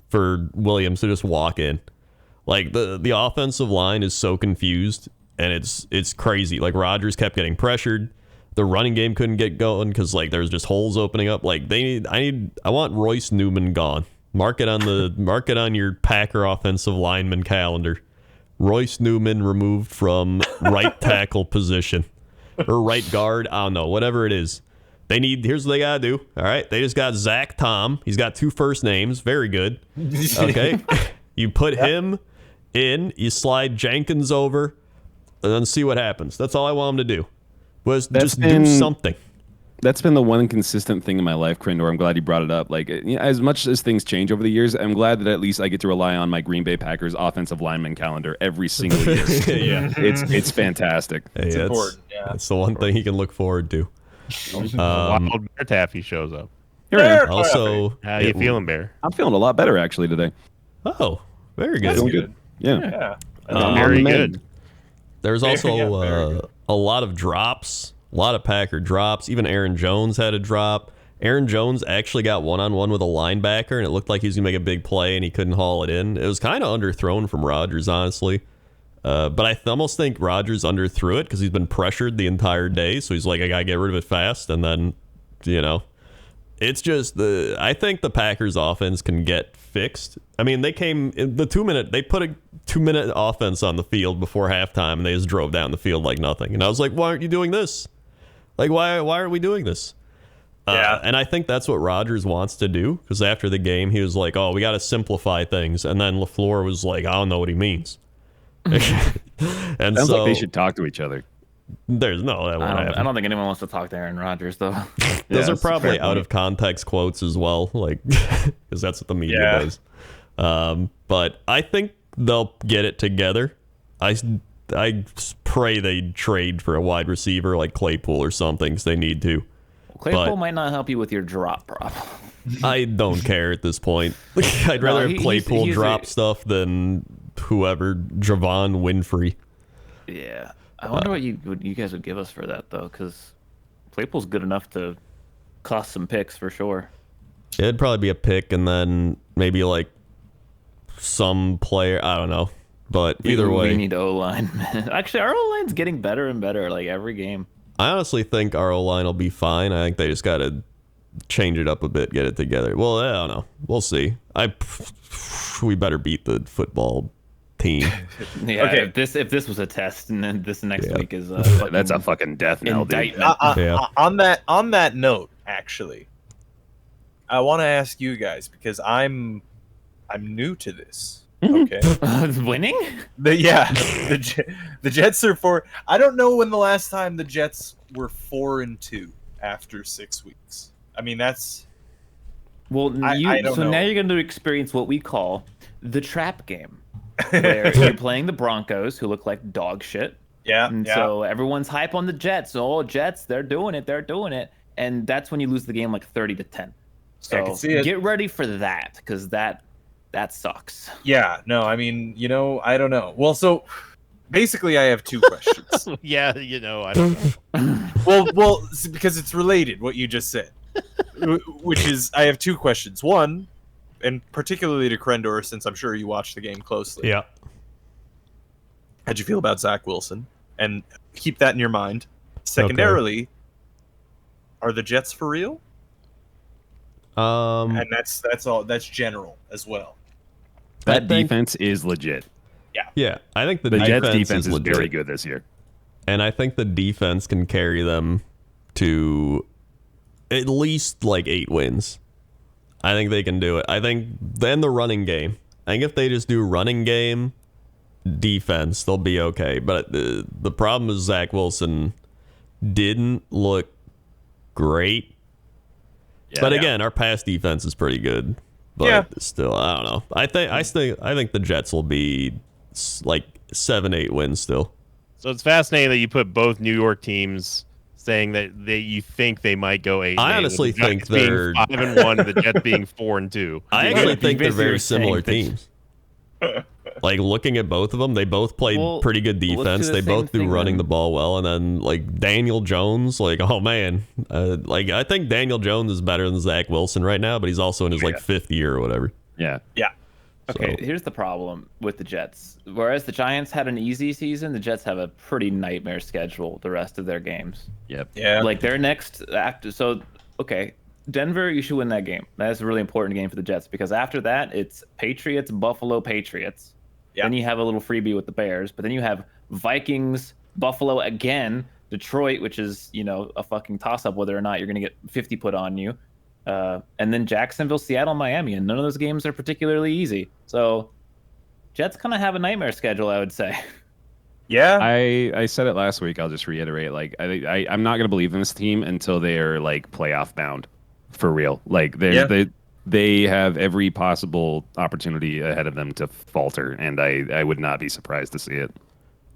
for Williams to just walk in. Like the offensive line is so confused, and it's crazy. Like Rodgers kept getting pressured. The running game couldn't get going because like there's just holes opening up. Like I want Royce Newman gone. Mark it on your Packer offensive lineman calendar. Royce Newman removed from right tackle position or right guard. I don't know, whatever it is. Here's what they gotta do. All right, they just got Zach Tom. He's got 2 first names. Very good. Okay, you put him in. You slide Jenkins over, and then see what happens. That's all I want him to do. Do something. That's been the one consistent thing in my life, Krindor. I'm glad you brought it up. Like, as much as things change over the years, I'm glad that at least I get to rely on my Green Bay Packers offensive lineman calendar every single year. Yeah, it's fantastic. Hey, it's important. Yeah, that's the one thing he can look forward to. Wild Bear Taffy shows up. Here I am. Also, how you feeling, Bear? I'm feeling a lot better actually today. Oh, very good. Feeling good. Yeah. Very good. There's also a lot of drops. A lot of Packer drops. Even Aaron Jones had a drop. Aaron Jones actually got one-on-one with a linebacker, and it looked like he was going to make a big play, and he couldn't haul it in. It was kind of underthrown from Rodgers, honestly. But I almost think Rodgers underthrew it because he's been pressured the entire day, so he's like, I got to get rid of it fast. And then, it's just I think the Packers offense can get fixed. I mean, they came in they put a 2-minute offense on the field before halftime, and they just drove down the field like nothing. And I was like, why aren't you doing this? Like, why aren't we doing this? And I think that's what Rodgers wants to do, because after the game, he was like, oh, we got to simplify things. And then LaFleur was like, I don't know what he means. And sounds like they should talk to each other. There's no, that won't happen. I don't think anyone wants to talk to Aaron Rodgers, though. Those are probably out of context quotes as well, like, because that's what the media does. But I think they'll get it together. I pray they trade for a wide receiver like Claypool or something, because they need to. Claypool might not help you with your drop problem. I don't care at this point. I'd rather have Claypool drop stuff than whoever, Javon Winfrey. Yeah. I wonder what you guys would give us for that, though, because Claypool's good enough to cost some picks for sure. It'd probably be a pick and then maybe like some player. I don't know. But either way. We need O-line. Actually, our O-line's getting better and better like every game. I honestly think our O-line will be fine. I think they just got to change it up a bit, get it together. Well, I don't know. We'll see. We better beat the football team. Yeah. Okay. If this was a test, and then this next week is that's a fucking death knell, dude. On that note, actually, I want to ask you guys, because I'm new to this. Okay. Winning? The Jets are 4. I don't know when the last time the Jets were 4-2 after 6 weeks. I mean, that's. Well, I don't know. Now you're going to experience what we call the trap game, where you're playing the Broncos, who look like dog shit. Yeah. And so everyone's hype on the Jets. Oh, Jets, they're doing it. And that's when you lose the game like 30-10. So I can see it. Get ready for that, because that sucks. Yeah, no, I mean, I don't know. Well, so basically I have 2 questions. I don't know. well, because it's related, what you just said. Which is, I have 2 questions. One, and particularly to Krendor, since I'm sure you watched the game closely. Yeah. How'd you feel about Zach Wilson? And keep that in your mind. Secondarily, are the Jets for real? And that's all. That's general as well. That defense is legit. Yeah, I think the Jets defense is legit. very good this year. And I think the defense can carry them to at least like 8 wins. I think they can do it. I think then the running game. I think if they just do running game, defense, they'll be okay. But the problem is Zach Wilson didn't look great. But again, our pass defense is pretty good. But still, I don't know. I think the Jets will be like 7-8 wins still. So it's fascinating that you put both New York teams saying that you think they might go 8. I honestly think they're 5-1, and the Jets being 4-2. I actually think they're very similar teams. Like looking at both of them, they both played pretty good defense. They both do running the ball well, and then like Daniel Jones, like oh man, like I think Daniel Jones is better than Zach Wilson right now, but he's also in his like 5th year or whatever. Yeah. Okay, here's the problem with the Jets. Whereas the Giants had an easy season, the Jets have a pretty nightmare schedule the rest of their games. Yep. Yeah. Like their next after okay, Denver, you should win that game. That's a really important game for the Jets because after that it's Patriots, Buffalo, Patriots. Yeah. Then you have a little freebie with the Bears, but then you have Vikings, Buffalo again, Detroit, which is, a fucking toss-up whether or not you're going to get 50 put on you. And then Jacksonville, Seattle, Miami, and none of those games are particularly easy. So Jets kind of have a nightmare schedule, I would say. Yeah. I said it last week. I'll just reiterate. Like I'm not going to believe in this team until they are like playoff bound for real. Like they have every possible opportunity ahead of them to falter, and I would not be surprised to see it.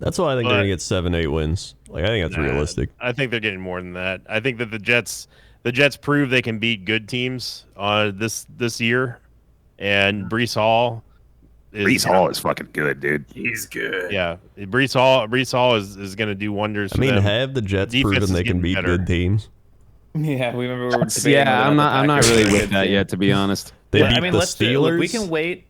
That's why I think they're going to get 7-8 wins. Like I think that's realistic. I think they're getting more than that. I think that the Jets prove they can beat good teams this year, and Breece Hall is fucking good, dude. He's good. Yeah, Breece Hall is going to do wonders. I mean, them. have the Jets proven they can beat good teams? Yeah, we remember. I'm not really with that yet, to be honest. They beat the Steelers. Look,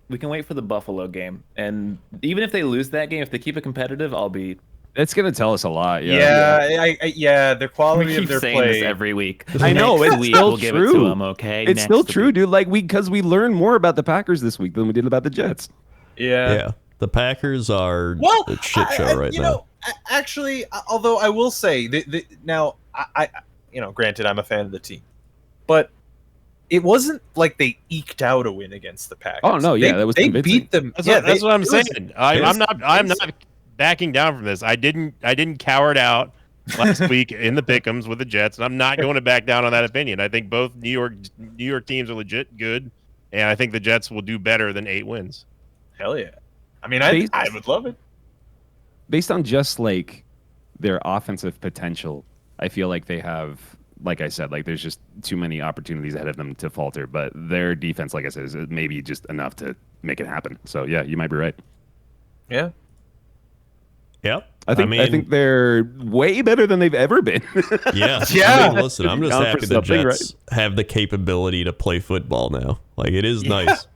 we can wait for the Buffalo game, and even if they lose that game, if they keep it competitive, I'll be. It's gonna tell us a lot. The quality of their saying play this every week. I know it's still give true. It to them, okay? It's still true, dude. Like because we learned more about the Packers this week than we did about the Jets. Yeah. The Packers are a shit show right now. Actually, although I will say now, I granted I'm a fan of the team, but it wasn't like they eked out a win against the Packers. Oh no, that was they convincing. beat them. That's what I'm saying. I'm not backing down from this. I didn't cower it out last week in the pick'ems with the Jets, and I'm not going to back down on that opinion. I think both New York teams are legit good, and I think the Jets will do better than 8 wins. Hell yeah! I mean, I would love it. Based on just like their offensive potential, I feel like they have, like I said, like there's just too many opportunities ahead of them to falter. But their defense, like I said, is maybe just enough to make it happen. So yeah, you might be right. Yeah. Yep. I think they're way better than they've ever been. Yeah. I mean, listen, I'm just happy the Jets have the capability to play football now. Like it is nice.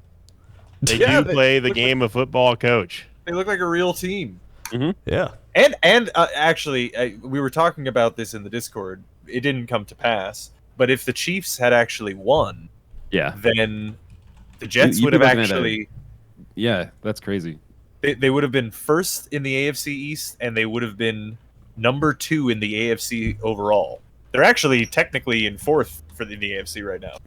They do play the game of football, coach. They look like a real team. Mm-hmm. Yeah. And actually, we were talking about this in the Discord. It didn't come to pass. But if the Chiefs had actually won, then the Jets would have actually. Yeah, that's crazy. They would have been first in the AFC East, and they would have been number 2 in the AFC overall. They're actually technically in 4th in the AFC right now.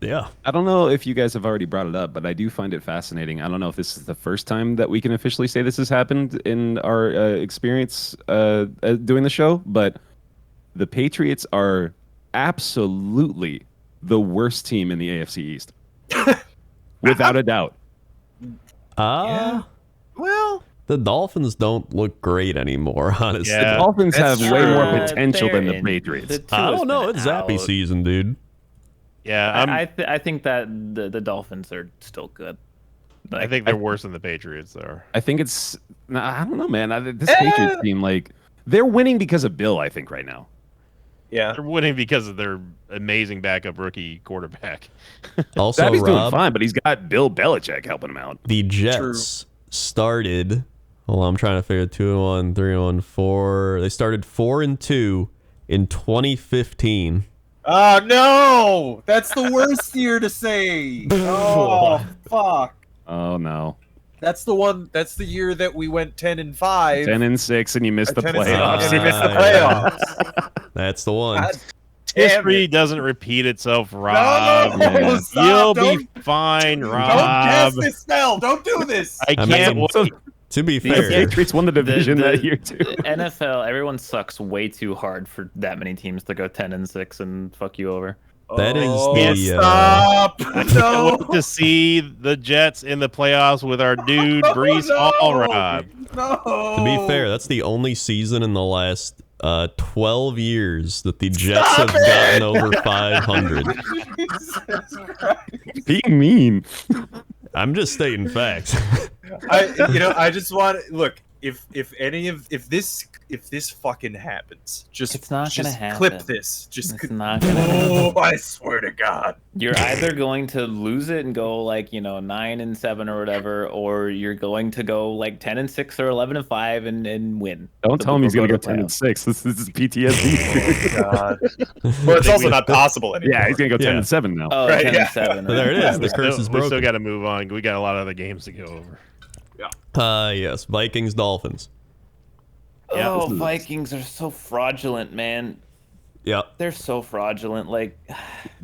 Yeah. I don't know if you guys have already brought it up, but I do find it fascinating. I don't know if this is the first time that we can officially say this has happened in our experience doing the show, but the Patriots are absolutely the worst team in the AFC East. Without a doubt. Well, the Dolphins don't look great anymore, honestly. Yeah, the Dolphins have way more potential than the Patriots. I don't know. It's Zappy season, dude. Yeah, I think that the Dolphins are still good. I think they're worse than the Patriots are. I think it's. I don't know, man. This Patriots team, like, they're winning because of Bill. I think right now. Yeah, they're winning because of their amazing backup rookie quarterback. Also, Rob, doing fine, but he's got Bill Belichick helping him out. The Jets started. Well, I'm trying to figure 2-1, 3-1, 4. They started 4-2 in 2015. Oh no! That's the worst year to say. Oh fuck! Oh no! That's the one. That's the year that we went 10-5, 10-6, and you missed the playoffs. And you missed the playoffs. That's the one. History doesn't repeat itself, Rob. No, you'll be fine, Rob. Don't cast this spell. Don't do this. I can't wait. To be the fair, Patriots won the division that year too. NFL, everyone sucks way too hard for that many teams to go 10-6 and fuck you over. That is the stop. I can't wait to see the Jets in the playoffs with our dude Brees Hall. No. To be fair, that's the only season in the last 12 years that the Jets have gotten over 500. Be mean. I'm just stating facts. I just want look. If this fucking happens, It's not gonna happen. Clip this. It's not gonna happen. I swear to God. You're either going to lose it and go 9-7 or whatever, or you're going to go 10-6 or 11-5 and win. Don't tell him he's gonna go to 10-6. This is PTSD. Oh, God. Well, it's also not possible anymore. Yeah, he's gonna go 10-7 now. Oh, Right, 10-7. There it is. The curse is We still broken. got to move on. We got a lot of other games to go over. Yes, Vikings, Dolphins. Yeah. Oh, Vikings are so fraudulent, man. Yeah, They're so fraudulent.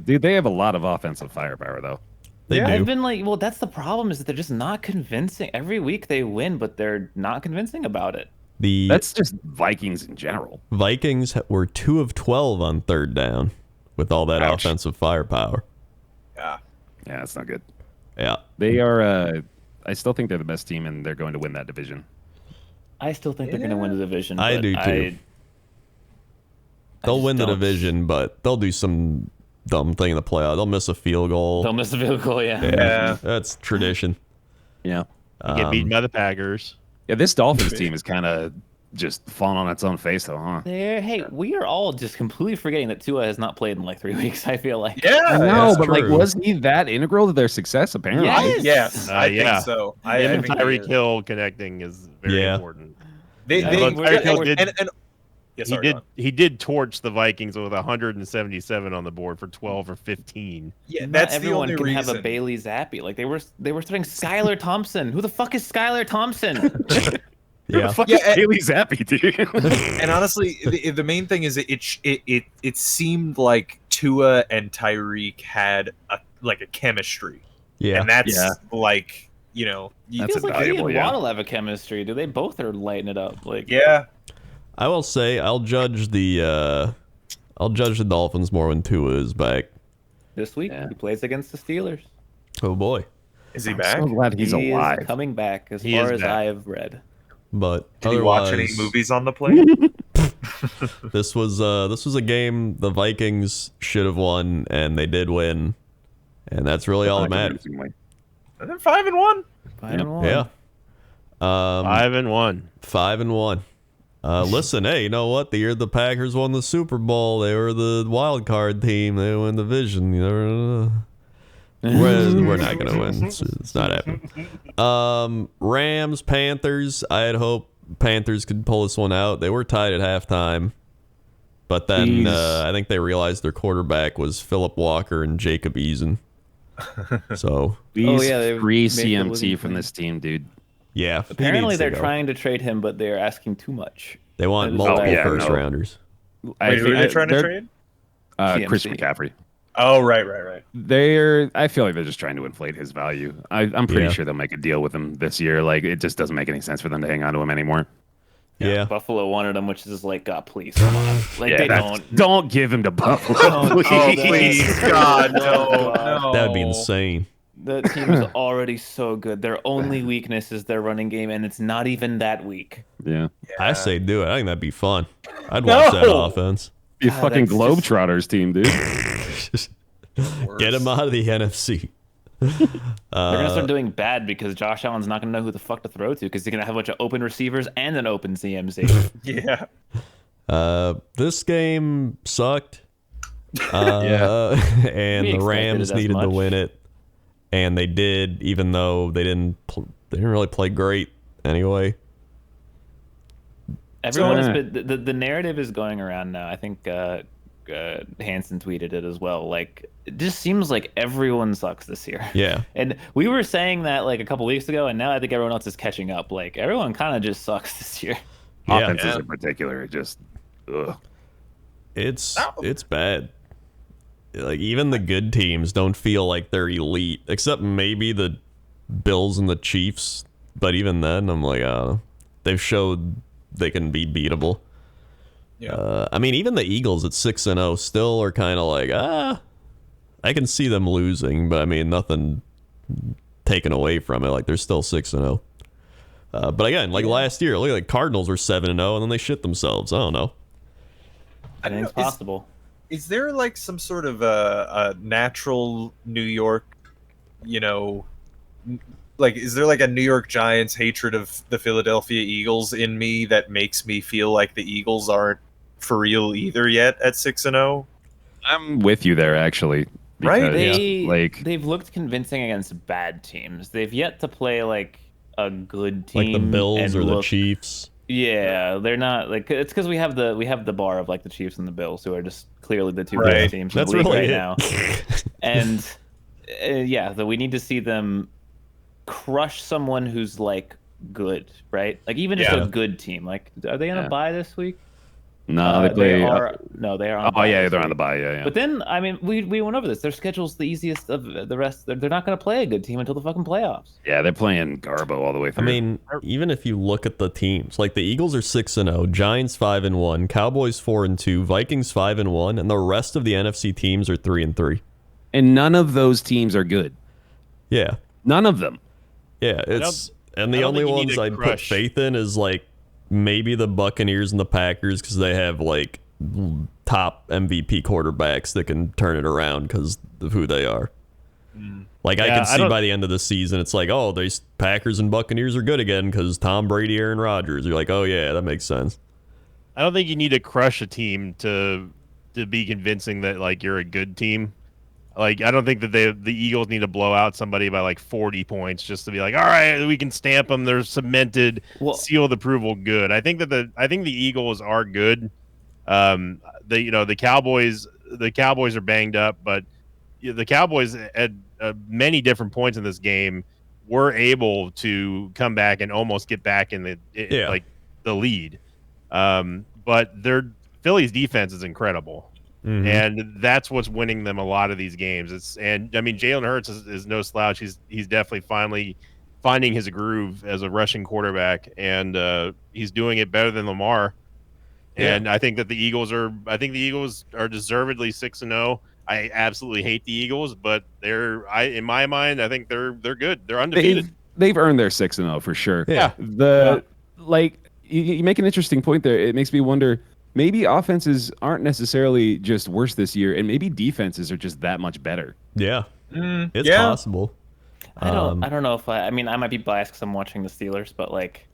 Dude, they have a lot of offensive firepower though. they do. I've been well, that's the problem is that they're just not convincing. Every week they win, but they're not convincing about it. That's just Vikings in general. Vikings were 2 of 12 on third down with all that Ouch. offensive firepower. Yeah. Yeah, that's not good. Yeah. They are. I still think they're the best team, and they're going to win that division. I still think they're going to win the division. I but do, too. They'll just win the don't- division, but they'll do some dumb thing in the playoff. They'll miss a field goal. They'll miss the field goal, yeah. Yeah. That's tradition. Yeah. Get beaten by the Packers. Yeah, this Dolphins team is kind of just falling on its own face, though, huh? Hey, we are all just completely forgetting that Tua has not played in 3 weeks. I feel like. Yeah. No, that's but true. was he that integral to their success? Apparently. Yes. Yes, I yeah. think so. Him I and think Tyreek Hill connecting is very important. They, Yeah, they, look, Tyreek Hill did- yeah, sorry, go on. He did torch the Vikings with 177 on the board for 12 or 15. Yeah, Not that's the everyone only can reason. have a Bailey Zappi. They were starting Skylar Thompson. Who the fuck is Skylar Thompson? Who the fuck Yeah, is Haley Zappi, dude? And honestly, the main thing is it seemed like Tua and Tyreek had a chemistry, Yeah. and that's Yeah. That's Feels like he invaluable, and yeah. Waddle have a chemistry. Do they both are lighting it up? yeah. I will say I'll judge the Dolphins more when Tua is back. This week Yeah. he plays against the Steelers. Oh boy. Is he back? So glad he's He alive. is coming back, as He far is as back. I have read. But Did he watch any otherwise, movies on the plane? This was a game the Vikings should have won, and they did win, and that's really all that matters. And then 5-1. 5-1. Yeah. 5-1. 5-1. Listen, hey, you know what? The year the Packers won the Super Bowl, they were the wild card team. They won the division. You know, we're not gonna win. It's not happening. Rams, Panthers. I had hoped Panthers could pull this one out. They were tied at halftime, but then I think they realized their quarterback was Philip Walker and Jacob Eason. So Please they free made the losing CMC from play. this team, dude. yeah, he Apparently needs to they're go. trying to trade him, but they're asking too much. They want Oh, multiple yeah, first no. rounders. Wait, who are they trying to they're- trade? Chris CMC. McCaffrey. Oh, right. I feel like they're just trying to inflate his value. I'm pretty Yeah. sure they'll make a deal with him this year. Like, it just doesn't make any sense for them to hang on to him anymore. Yeah. Buffalo wanted him, which is God, please come on. They Don't give him to Buffalo. don't. Oh, please, God, no. That would be insane. The team is already so good. Their only weakness is their running game, and it's not even that weak. Yeah. I say do it. I think that'd be fun. I'd watch that offense. You God, fucking that's just- Globetrotters team, dude. Get him out of the NFC. They're gonna start doing bad because Josh Allen's not gonna know who the fuck to throw to because he's gonna have a bunch of open receivers and an open CMC. Yeah. This game sucked. And We the expected Rams it as needed to much. win it, and they did, even though they didn't really play great anyway. Everyone has So- been the narrative is going around now. I think Hansen tweeted it as well. It just seems like everyone sucks this year. Yeah. And we were saying that a couple weeks ago, and now I think everyone else is catching up. Everyone kind of just sucks this year. Yeah. Offenses in particular, just ugh. It's bad. Even the good teams don't feel like they're elite, except maybe the Bills and the Chiefs. But even then, I'm they've showed they can be beatable. Yeah. Even the Eagles at 6-0 still are kind of I can see them losing, but I mean nothing taken away from it. Like they're still 6-0. But again, like last year, look, like Cardinals were 7-0, and then they shit themselves. I don't know. Anything's possible. Is there like some sort of a natural New York, like is there like a New York Giants hatred of the Philadelphia Eagles in me that makes me feel like the Eagles aren't for real either yet at 6-0? I'm with you there, actually. Right? They've looked convincing against bad teams. They've yet to play like a good team, like the Bills or the Chiefs. Yeah, they're not like it's because we have the bar of like the Chiefs and the Bills, who are just clearly the two right. best teams in the league right now. And we need to see them crush someone who's like good, right? Like even just a good team. Like, are they on a bye this week? No, they are on. Oh yeah, they're on the bye. Yeah. But then, I mean, we went over this. Their schedule's the easiest of the rest. They're not going to play a good team until the fucking playoffs. Yeah, they're playing Garbo all the way through. I mean, even if you look at the teams, like the Eagles are 6-0, Giants 5-1, Cowboys 4-2, Vikings 5-1, and the rest of the NFC teams are 3-3. And none of those teams are good. Yeah, none of them. Yeah, and the only ones I'd put faith in is like maybe the Buccaneers and the Packers because they have like top MVP quarterbacks that can turn it around because of who they are. Like I can see by the end of the season, it's like, oh, these Packers and Buccaneers are good again because Tom Brady, Aaron Rodgers. You're like, oh yeah, that makes sense. I don't think you need to crush a team to be convincing that like you're a good team. Like I don't think that the Eagles need to blow out somebody by like 40 points just to be like, all right, we can stamp them. They're cemented, seal of approval, good. I think the Eagles are good. The Cowboys are banged up, but the Cowboys at many different points in this game were able to come back and almost get back in the lead. But Philly's defense is incredible. Mm-hmm. And that's what's winning them a lot of these games. Jalen Hurts is no slouch. He's definitely finally finding his groove as a rushing quarterback, and he's doing it better than Lamar. Yeah. And I think that the Eagles are deservedly 6-0. I absolutely hate the Eagles, but in my mind, I think they're good. They're undefeated. They've earned their 6-0 for sure. Yeah. You make an interesting point there. It makes me wonder. Maybe offenses aren't necessarily just worse this year, and maybe defenses are just that much better. Yeah, it's possible. I don't know if I might be biased because I'm watching the Steelers, but like,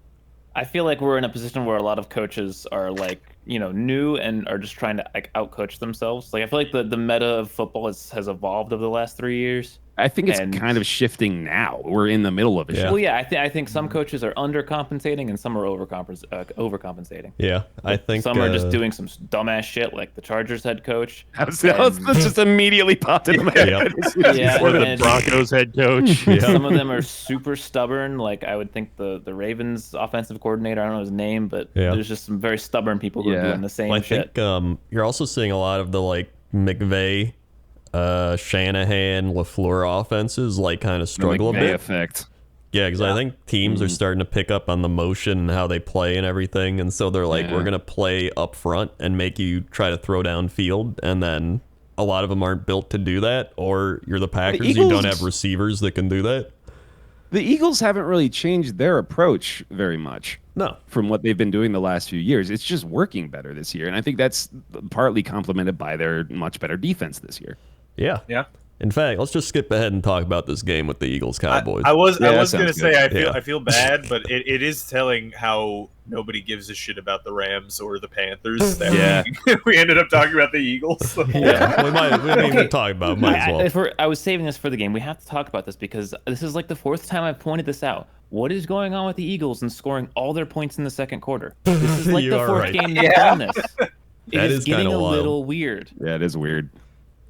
I feel like we're in a position where a lot of coaches are like, new and are just trying to like outcoach themselves. Like I feel like the meta of football has evolved over the last 3 years. I think it's kind of shifting now. We're in the middle of it. Yeah. Well, yeah, I think some coaches are undercompensating and some are overcompensating. Yeah, I think some are just doing some dumbass shit, like the Chargers head coach. That's just immediately popped into my head. Or the Broncos head coach. Yeah. Some of them are super stubborn. Like I would think the Ravens offensive coordinator, I don't know his name, but there's just some very stubborn people who are doing the same shit. I think you're also seeing a lot of the like McVay, Shanahan, LaFleur offenses like kind of struggle a bit. Effect. Yeah, because I think teams are starting to pick up on the motion and how they play and everything, and so they're like, we're gonna play up front and make you try to throw down field, and then a lot of them aren't built to do that. Or you're the Packers, you don't have receivers that can do that. The Eagles haven't really changed their approach very much. No, from what they've been doing the last few years. It's just working better this year, and I think that's partly complemented by their much better defense this year. Yeah. In fact, let's just skip ahead and talk about this game with the Eagles Cowboys. I was going to say I feel bad, but it is telling how nobody gives a shit about the Rams or the Panthers. We ended up talking about the Eagles. Yeah, we didn't even talk about it. Might as well. I was saving this for the game. We have to talk about this because this is like the fourth time I've pointed this out. What is going on with the Eagles and scoring all their points in the second quarter? This is like the fourth game they've done this. It is getting a little weird. Yeah, it is weird.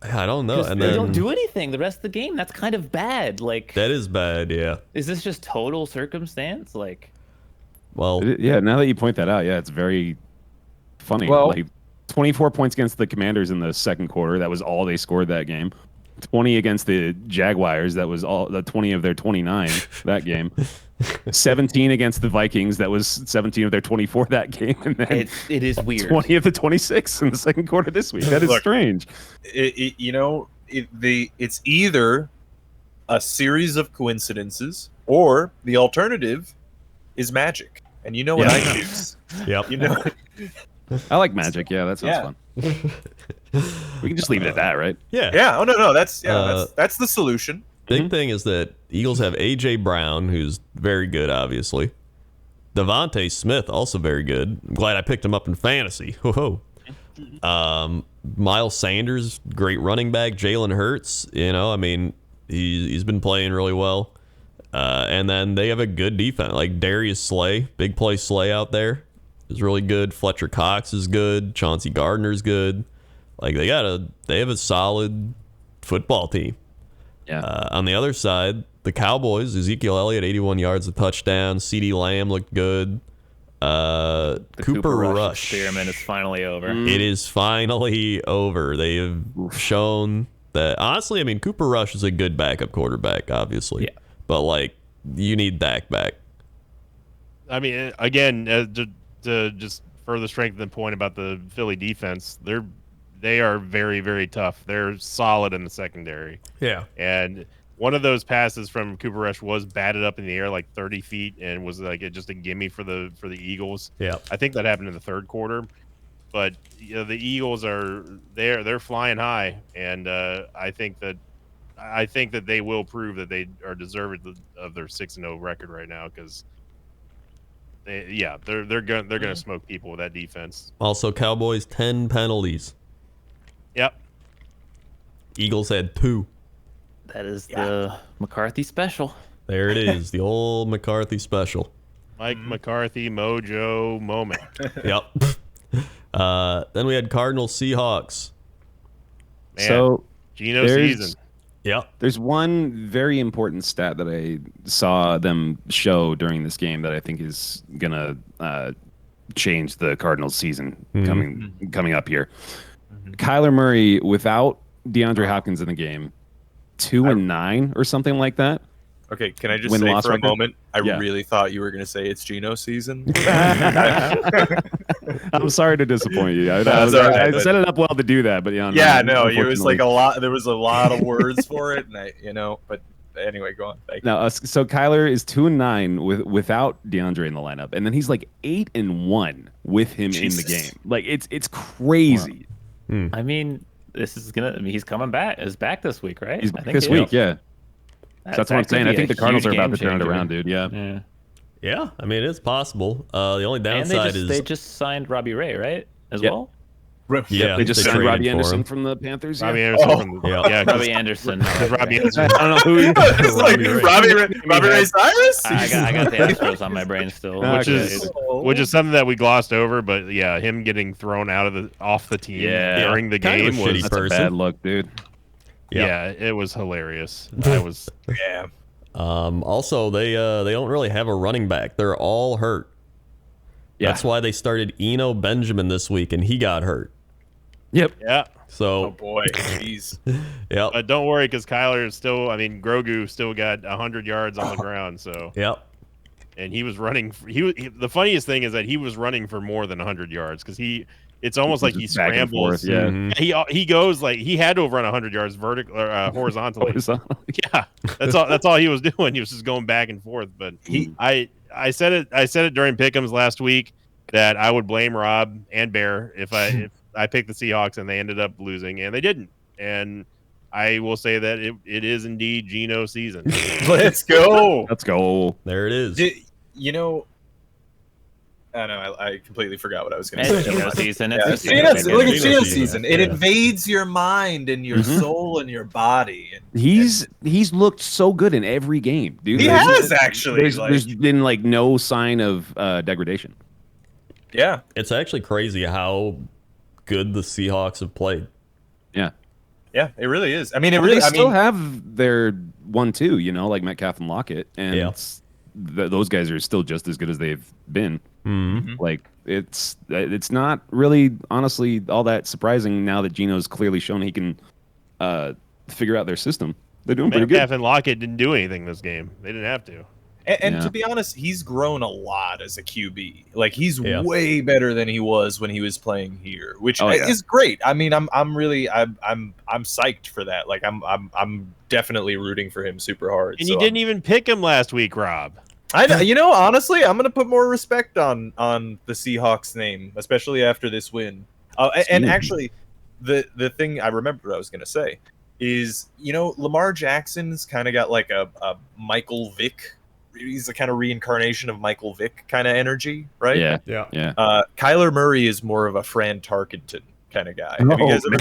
I don't know. And they don't do anything the rest of the game. That's kind of bad. Like that is bad. Yeah. Is this just total circumstance? Like, well, now that you point that out, it's very funny. Well, like 24 points against the Commanders in the second quarter. That was all they scored that game. 20 against the Jaguars. That was all the 20 of their 29 that game. 17 against the Vikings. That was 17 of their 24 that game. And then it is weird. 20 of the 26 in the second quarter this week. That is strange. it's either a series of coincidences or the alternative is magic. And you know what I choose. Yep. You know. I like magic. Yeah, that sounds fun. We can just leave it at that, right? Yeah. Yeah. Oh no, that's that's the solution. Big thing is that Eagles have A.J. Brown, who's very good, obviously. Devontae Smith, also very good. I'm glad I picked him up in fantasy. Whoa. Miles Sanders, great running back. Jalen Hurts, he's been playing really well. And then they have a good defense. Like Darius Slay, big play Slay out there is really good. Fletcher Cox is good. Chauncey Gardner's good. Like they have a solid football team. Yeah. On the other side, the Cowboys, Ezekiel Elliott, 81 yards, a touchdown. CeeDee Lamb looked good. The Cooper Rush experiment is finally over. It is finally over. They have shown that, honestly, Cooper Rush is a good backup quarterback, obviously. Yeah. But, you need Dak back. Again, to just further strengthen the point about the Philly defense, they are very, very tough. They're solid in the secondary. Yeah. And one of those passes from Cooper Rush was batted up in the air 30 feet and was just a gimme for the Eagles. Yeah. I think that happened in the third quarter. But the Eagles they're flying high, and I think that they will prove that they are deserving of their 6-0 record right now, because they're gonna smoke people with that defense. Also, Cowboys 10 penalties. Yep. Eagles had 2. That is the McCarthy special. There it is, the old McCarthy special. Mike McCarthy mojo moment. Yep. Then we had Cardinals Seahawks. Man, So Geno there's- season. Yep. There's one very important stat that I saw them show during this game that I think is gonna change the Cardinals season coming up here. Kyler Murray without DeAndre Hopkins in the game, 2-9 or something like that. Okay, can I just Win say loss for a record? moment, I Yeah. really thought you were going to say it's Geno season. I'm sorry to disappoint you. I That's all right, I but- set it up well to do that, but Yeah, no, it was like a lot. There was a lot of words for it, and but anyway, go on. Thank you. No, so Kyler is 2-9 without DeAndre in the lineup, and then he's 8-1 with him in the Jesus. game. It's crazy. This is he's coming back. Is back this week, right? He's I back think this he week, is. yeah. That's what I'm that could saying. be I think a the Cardinals huge are about game to turn it changer. around, dude. Yeah. Yeah. Yeah, it's possible. The only And downside they just signed Robbie Ray, right? As Yep. well. yeah, They just signed traded Robbie for Anderson him. from the Panthers. Robbie Yeah. Anderson Oh. from the, Yeah. Robbie Anderson. Robbie Anderson. I don't know who he It's like Robbie Ray. Robbie Ray Cyrus. I got the Astros on my brain still. Which is something that we glossed over, but yeah, him getting thrown off the team Yeah. during the Kind of game a shitty was That's a person. bad look, dude. yeah, it was hilarious. I was Yeah. Also, they don't really have a running back. They're all hurt. Yeah. That's why they started Eno Benjamin this week, and he got hurt. Yep. yeah. Oh So, boy, jeez. yep, But don't worry, because Kyler is still. Grogu still got 100 yards on the ground. So, yep. and he was running. The funniest thing is that he was running for more than 100 yards, because it's almost like he Just back and scrambles. forth, yeah. Mhm. He goes he had to run 100 yards vertical or horizontally. Yeah. Yeah, that's all he was doing. He was just going back and forth. But I said it during Pick'ems last week that I would blame Rob and Bear if I picked the Seahawks and they ended up losing, and they didn't. And I will say that it is indeed Geno season. Let's go. Let's go. There it is. I know. I completely forgot what I was going It's to say. Geno season. Yeah, It's Geno- look at Geno Geno season. season. It Yeah. invades your mind and your Mhm. soul and your body. And He's looked so good in every game, dude. he There's- has actually. There's been no sign of degradation. Yeah. It's actually crazy how good the Seahawks have played. Yeah, it really is. It Well, really. they still have their 1-2, like Metcalf and Lockett, and Yeah. those guys are still just as good as they've been. Mm-hmm. Like it's not really honestly all that surprising now that Geno's clearly shown he can figure out their system. They're doing pretty good. Metcalf and Lockett didn't do anything this game. They didn't have to. And to be honest, he's grown a lot as a QB. Like he's way better than he was when he was playing here, which is great. I mean, I'm psyched for that. Like I'm definitely rooting for him super hard. And you didn't even pick him last week, Rob. I know, honestly, I'm gonna put more respect on the Seahawks name, especially after this win. And actually, the thing I remember I was gonna say is, Lamar Jackson's kind of got like a Michael Vick. He's the kind of reincarnation of Michael Vick kind of energy, right? Yeah. Kyler Murray is more of a Fran Tarkenton kind of guy. Have you guys ever...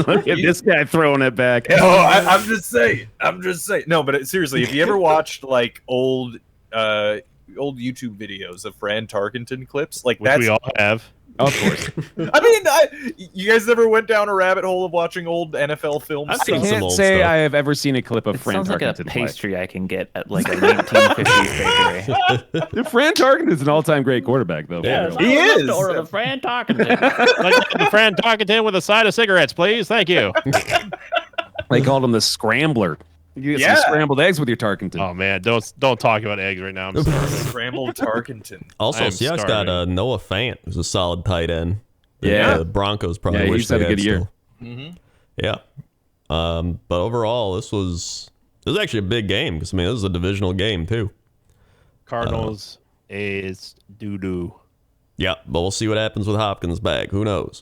Look at this guy throwing it back. I'm just saying. No, but seriously, if you ever watched like old YouTube videos of Fran Tarkenton clips, like which we all have. Of course. I mean, you guys never went down a rabbit hole of watching old NFL films? I've seen I some can't old say stuff. I have ever seen a clip of Fran Sounds like Tarkenton a pastry I can get at like a 1950s bakery. Fran Tarkenton is an all-time great quarterback, though. Yeah. For real. He is. To order the Fran Tarkenton. Like the Fran Tarkenton with a side of cigarettes, please. Thank you. They called him the Scrambler. You get some scrambled eggs with your Tarkenton. Oh man, don't talk about eggs right now. I'm sorry. Scrambled Tarkenton. Also, I am Seahawks got starving. Noah Fant, who's a solid tight end. Yeah. The Broncos probably Yeah, wish he's had they a good year. still. Mm-hmm. Yeah. But overall, this was actually a big game because this is a divisional game too. Cardinals is doo-doo. Yeah, but we'll see what happens with Hopkins back. Who knows?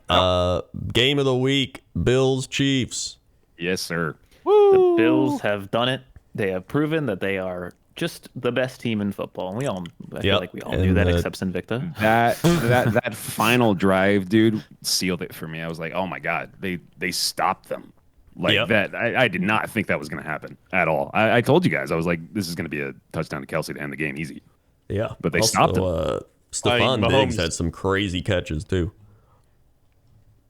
Game of the week: Bills Chiefs. Yes, sir. The Bills have done it. They have proven that they are just the best team in football. And I feel like we all knew that, except Invicta. That final drive, dude, sealed it for me. I was like, oh my god, they stopped them like that. I did not think that was going to happen at all. I told you guys, I was like, this is going to be a touchdown to Kelsey to end the game easy. Yeah, but they stopped him. Stephon Diggs had some crazy catches too.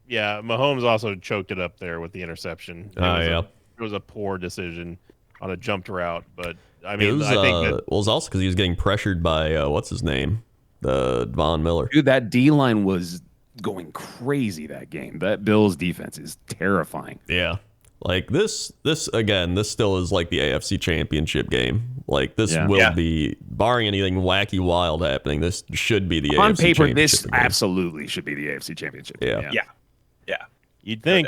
Yeah, Mahomes also choked it up there with the interception. It was a poor decision on a jumped route, but I mean, I think that... Well, it was also because he was getting pressured by what's his name, the Von Miller. Dude, that D line was going crazy that game. That Bills defense is terrifying. Yeah, like this again. This still is like the AFC Championship game. Like this will be, barring anything wacky wild happening. This should be the on AFC paper. Championship This game. absolutely should be the AFC Championship. Yeah. You'd think.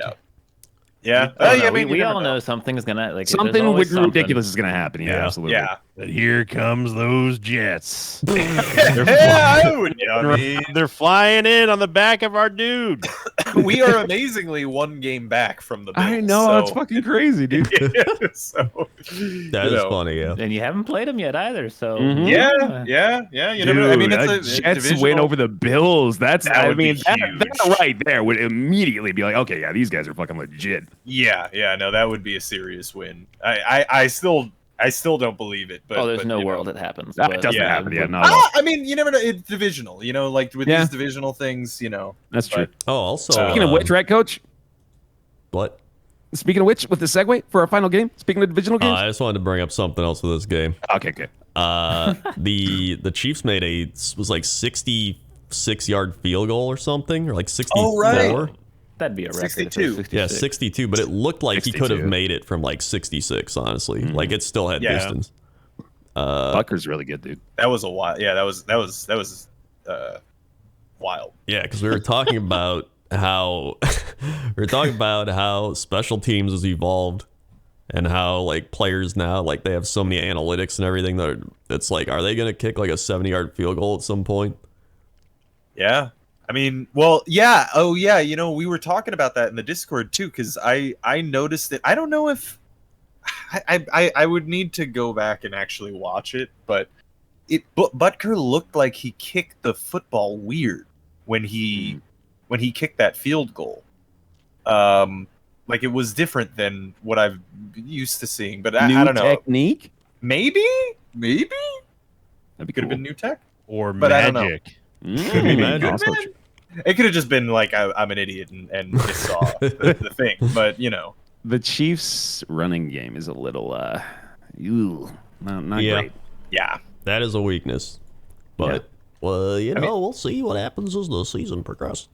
Yeah. We all know something's gonna something ridiculous is gonna happen. Yeah, absolutely. Yeah. But here comes those Jets. They're flying in on the back of our dude. We are amazingly one game back from the Bills. I know, it's fucking crazy, dude. So That is funny, yeah. And you haven't played them yet either, so yeah. You never. I mean, it's a Jets divisional... win over the Bills. That huge. right there would immediately be like, okay, yeah, these guys are fucking legit. Yeah, no, that would be a serious win. I still don't believe it. But there's no world it happens. It doesn't happen. Yeah, no. I mean, you never know. It's divisional. Like with these divisional things, That's true. Oh, also Speaking of which, right, Coach? What? Speaking of which, with the segue for our final game. Speaking of divisional games, I just wanted to bring up something else with this game. Okay, good. The Chiefs made a 66-yard field goal or something, or like 64. Oh, right. That'd be a record. 62. Yeah, 62, but it looked like he could have made it from like 66, honestly. Like it still had distance. Bucker's really good, dude. That was a while. Yeah, that was wild. Yeah, because we were talking about how special teams has evolved and how like players now, like they have so many analytics and everything that it's like, are they going to kick like a 70-yard field goal at some point? Yeah. I mean, well, yeah. Oh, yeah. We were talking about that in the Discord too, because I noticed it. I don't know if I would need to go back and actually watch it, but Butker looked like he kicked the football weird when he kicked that field goal. Like it was different than what I've used to seeing, but I don't know. Technique? Maybe That'd be could have been new tech Or but magic. I don't know. Could be magic. It could have just been like I'm an idiot and just saw the thing, but The Chiefs' running game is a little, not great. Yeah. That is a weakness. But, we'll see what happens as the season progresses.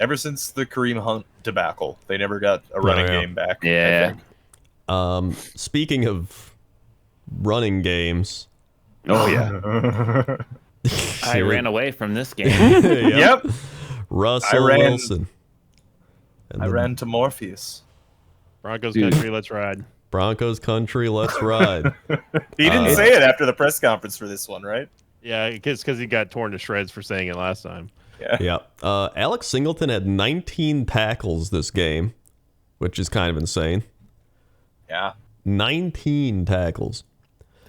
Ever since the Kareem Hunt debacle, they never got a running game back. Yeah. Speaking of running games. Oh yeah. I ran away from this game. Yep. Russell Wilson. I ran to Morpheus. Broncos country, let's ride. Broncos country, let's ride. He didn't say it after the press conference for this one, right? Yeah, because he got torn to shreds for saying it last time. Yeah. Alex Singleton had 19 tackles this game, which is kind of insane. Yeah. 19 tackles.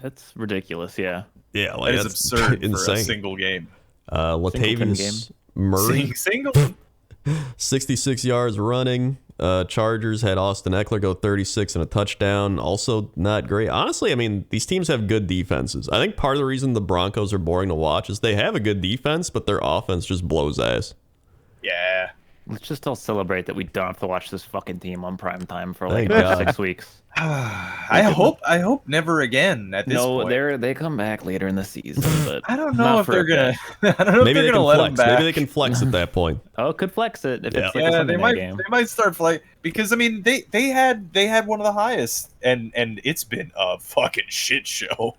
That's ridiculous. Yeah. Yeah, like That is that's absurd insane. for a single game. Latavius Murray, Single. 66 yards running. Chargers had Austin Eckler go 36 and a touchdown. Also not great. Honestly, I mean, these teams have good defenses. I think part of the reason the Broncos are boring to watch is they have a good defense, but their offense just blows ass. Yeah. Let's just all celebrate that we don't have to watch this fucking team on prime time for Thank like God. 6 weeks. I hope never again at this point. No, they come back later in the season, but I don't know if for they're a gonna. bit. I don't know Maybe if they they're gonna can let them flex. back. Maybe they can flex at that point. Oh, could flex it if Yeah. it's like a Yeah, Sunday they night might. game. They might start flight because I mean they had one of the highest and it's been a fucking shit show.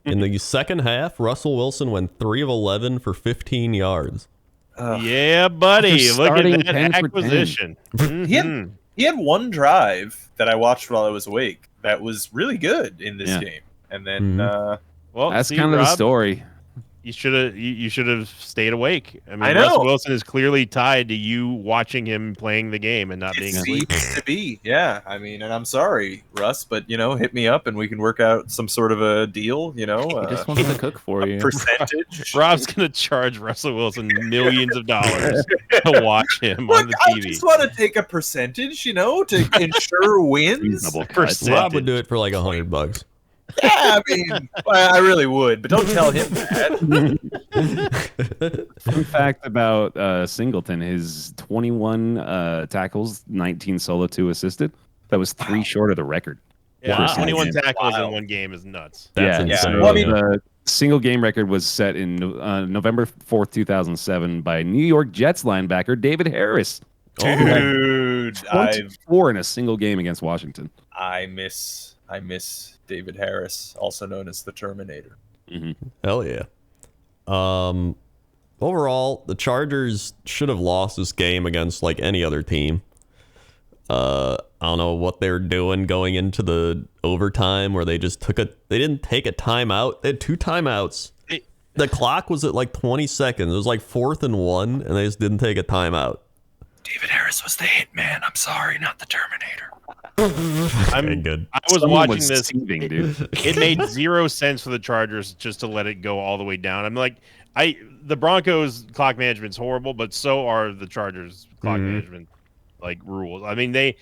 In the second half, Russell Wilson went 3 of 11 for 15 yards. Yeah, buddy. After Look starting at that 10 for 10. acquisition. Mhm. He had one drive that I watched while I was awake that was really good in this game, and then Well, That's see, kind of the Rob, story. You should have stayed awake. I mean, I know. Russell Wilson is clearly tied to you watching him playing the game and not being it asleep. seems to be. Yeah, I mean, and I'm sorry, Russ, but hit me up and we can work out some sort of a deal. He just wants to cook for you. Percentage. Rob's gonna charge Russell Wilson millions of dollars to watch him on Look, the I TV. just want to take a percentage, to ensure wins. Reasonable cut. Percentage. Rob would do it for like $100. Yeah, I mean, I really would, but don't tell him that. Fun fact about Singleton: his 21 tackles, 19 solo, 2 assisted. That was 3 short of the record. Yeah, Wow. 21 tackles Wow. in one game is nuts. That's yeah, insane. Well, I mean, the single game record was set in November 4th, 2007 by New York Jets linebacker David Harris. Dude, 24 in a single game against Washington. I miss David Harris, also known as the Terminator. Hell yeah. Overall, the Chargers should have lost this game against like any other team. I don't know what they were doing going into the overtime where they just they didn't take a timeout. They had 2 timeouts. The clock was at like 20 seconds. It was like 4th and 1, and they just didn't take a timeout. David Harris was the hitman. I'm sorry, not the Terminator. Okay, good. I was Someone watching this. seething, dude. It made 0 sense for the Chargers just to let it go all the way down. I'm like, the Broncos clock management's horrible, but so are the Chargers clock management rules. I mean, they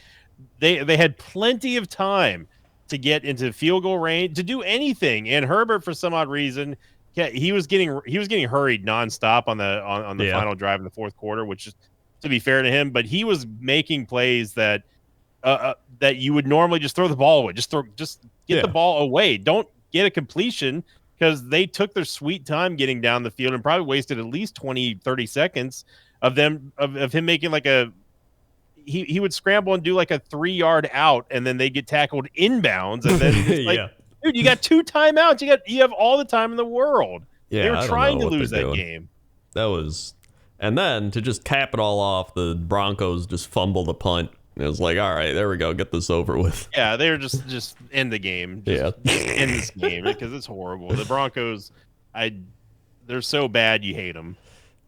had plenty of time to get into field goal range to do anything, and Herbert for some odd reason, he was getting hurried nonstop on the final drive in the fourth quarter, which is, to be fair to him, but he was making plays that you would normally just throw the ball away. Just get the ball away. Don't get a completion, because they took their sweet time getting down the field and probably wasted at least 20, 30 seconds of him making he would scramble and do like a 3-yard out, and then they get tackled inbounds, and then it's dude, you got 2 timeouts. You have all the time in the world. Yeah, they were I don't trying know to what lose they're that doing. game. That was, and then to just cap it all off, the Broncos just fumbled the punt. It was like, all right, there we go, get this over with. Yeah, they were just end the game. Just end this game, because it's horrible. The Broncos, they're so bad you hate them.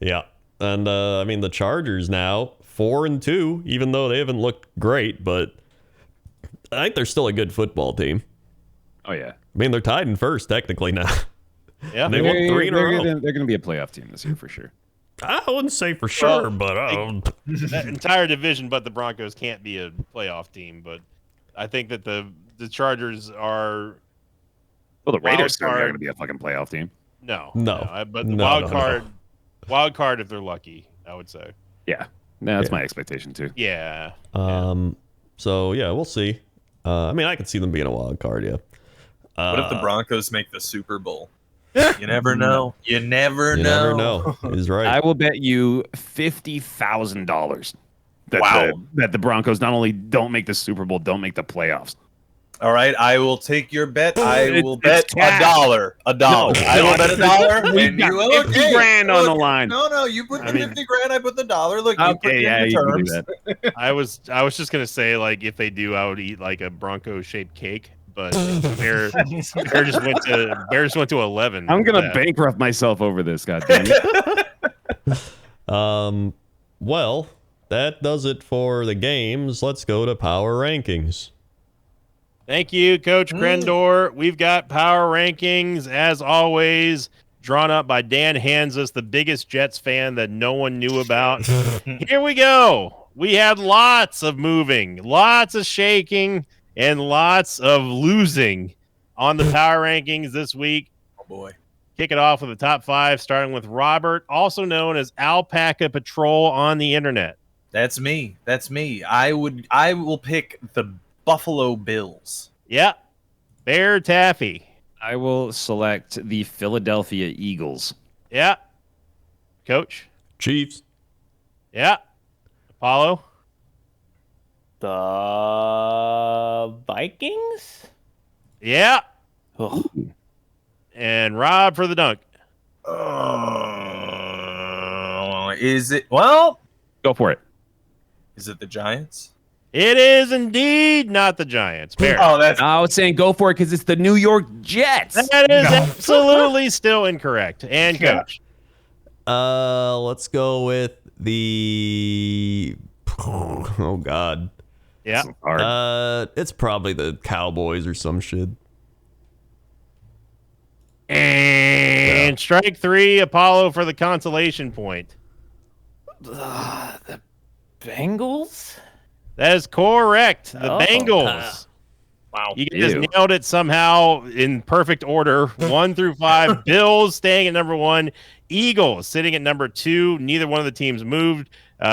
Yeah, and I mean the Chargers now 4-2, even though they haven't looked great, but I think they're still a good football team. Oh yeah, I mean they're tied in first technically now. Yeah, They won 3 in a row. They're going to be a playoff team this year for sure. I wouldn't say for sure, but that entire division, but the Broncos can't be a playoff team. But I think that the Chargers are. Well, the Raiders Wild are card. going to be a fucking playoff team. No. But the No, wild card if they're lucky, I would say. Yeah, that's my expectation too. Yeah. So yeah, we'll see. I mean, I could see them being a wild card. Yeah. What if the Broncos make the Super Bowl? You never know. You never You know. never know. He's right. I will bet you $50,000 that Wow. that the Broncos not only don't make the Super Bowl, don't make the playoffs. All right, I will take your bet. I will bet $1. $1. No, I will bet $1. We've And got you will 50 grand on the line. No, you put the 50 grand. I put the $1. Look, you put Okay, in you the can do terms. that. I was just gonna say, like, if they do, I would eat like a Bronco shaped cake, but Bear just went to 11. I'm gonna Yeah. bankrupt myself over this. Goddamn it. Well, that does it for the games. Let's go to power rankings. Thank you, Coach Krendor. We've got power rankings, as always, drawn up by Dan Hansis, the biggest Jets fan that no one knew about. Here we go. We had lots of moving, lots of shaking, and lots of losing on the power rankings this week. Oh, boy. Kick it off with the top 5, starting with Robert, also known as Alpaca Patrol on the internet. That's me. I will pick the Buffalo Bills. Yeah. Bear Taffy. I will select the Philadelphia Eagles. Yeah. Coach. Chiefs. Yeah. Apollo. The Vikings? Yeah. Ugh. And Rob for the dunk. Is it? Well, Go for it. is it the Giants? It is indeed not the Giants. Bear. Oh, that's I was saying go for it because it's the New York Jets. That is absolutely still incorrect. And Yeah. Coach. Let's go with the. Oh God. Yeah. Hard. It's probably the Cowboys or some shit. And strike 3, Apollo for the consolation point. The Bengals? That is correct. The Oh, Bengals. Wow. You just Ew. nailed it somehow in perfect order. 1 through 5. Bills staying at number 1. Eagles sitting at number 2. Neither one of the teams moved.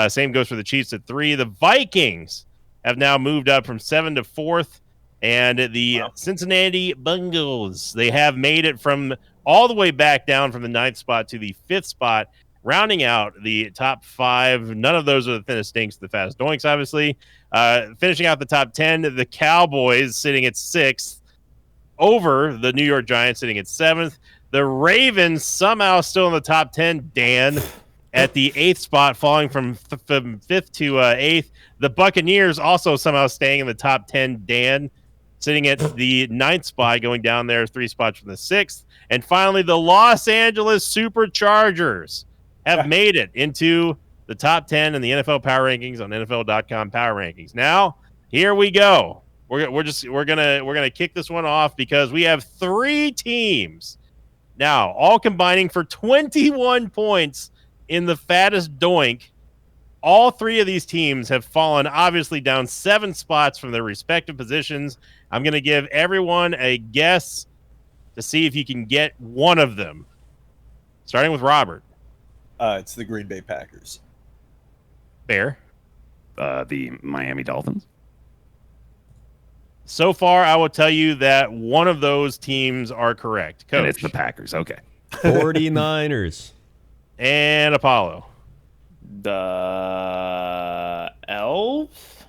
Same goes for the Chiefs at 3. The Vikings have now moved up from 7 to 4th. And the Cincinnati Bengals, they have made it from all the way back down from the 9th spot to the 5th spot, rounding out the top 5. None of those are the thinnest stinks, the fattest doinks, obviously. Finishing out the top 10, the Cowboys sitting at 6th, over the New York Giants sitting at 7th. The Ravens somehow still in the top 10, Dan, at the 8th spot, falling from 5th to 8th. The Buccaneers also somehow staying in the top 10, Dan, sitting at the 9th spot, going down there 3 spots from the 6th. And finally, the Los Angeles Superchargers have made it into the top 10 in the NFL Power Rankings on NFL.com Power Rankings. Now, here we go. We're gonna kick this one off because we have 3 teams now, all combining for 21 points in the fattest doink. All 3 of these teams have fallen, obviously, down 7 spots from their respective positions. I'm going to give everyone a guess to see if you can get one of them. Starting with Robert. it's the Green Bay Packers. Bear. The Miami Dolphins. So far, I will tell you that one of those teams are correct. Coach. And it's the Packers. Okay. 49ers. And Apollo. The Elves?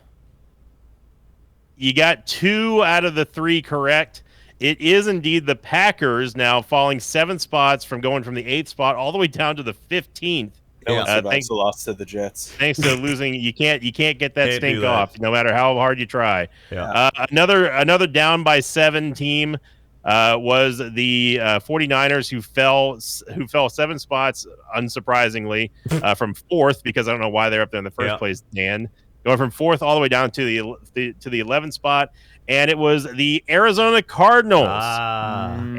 You got 2 out of the 3 correct. It is indeed the Packers, now falling 7 spots from going from the 8th spot all the way down to the 15th. Thanks lost to the Jets. Thanks to losing, you can't get that Can't do stink that. off, no matter how hard you try. Yeah. Another down by 7 team was the 49ers, who fell 7 spots, unsurprisingly, from 4th, because I don't know why they're up there in the first place, Dan. Going from 4th all the way down to the 11th spot. And it was the Arizona Cardinals.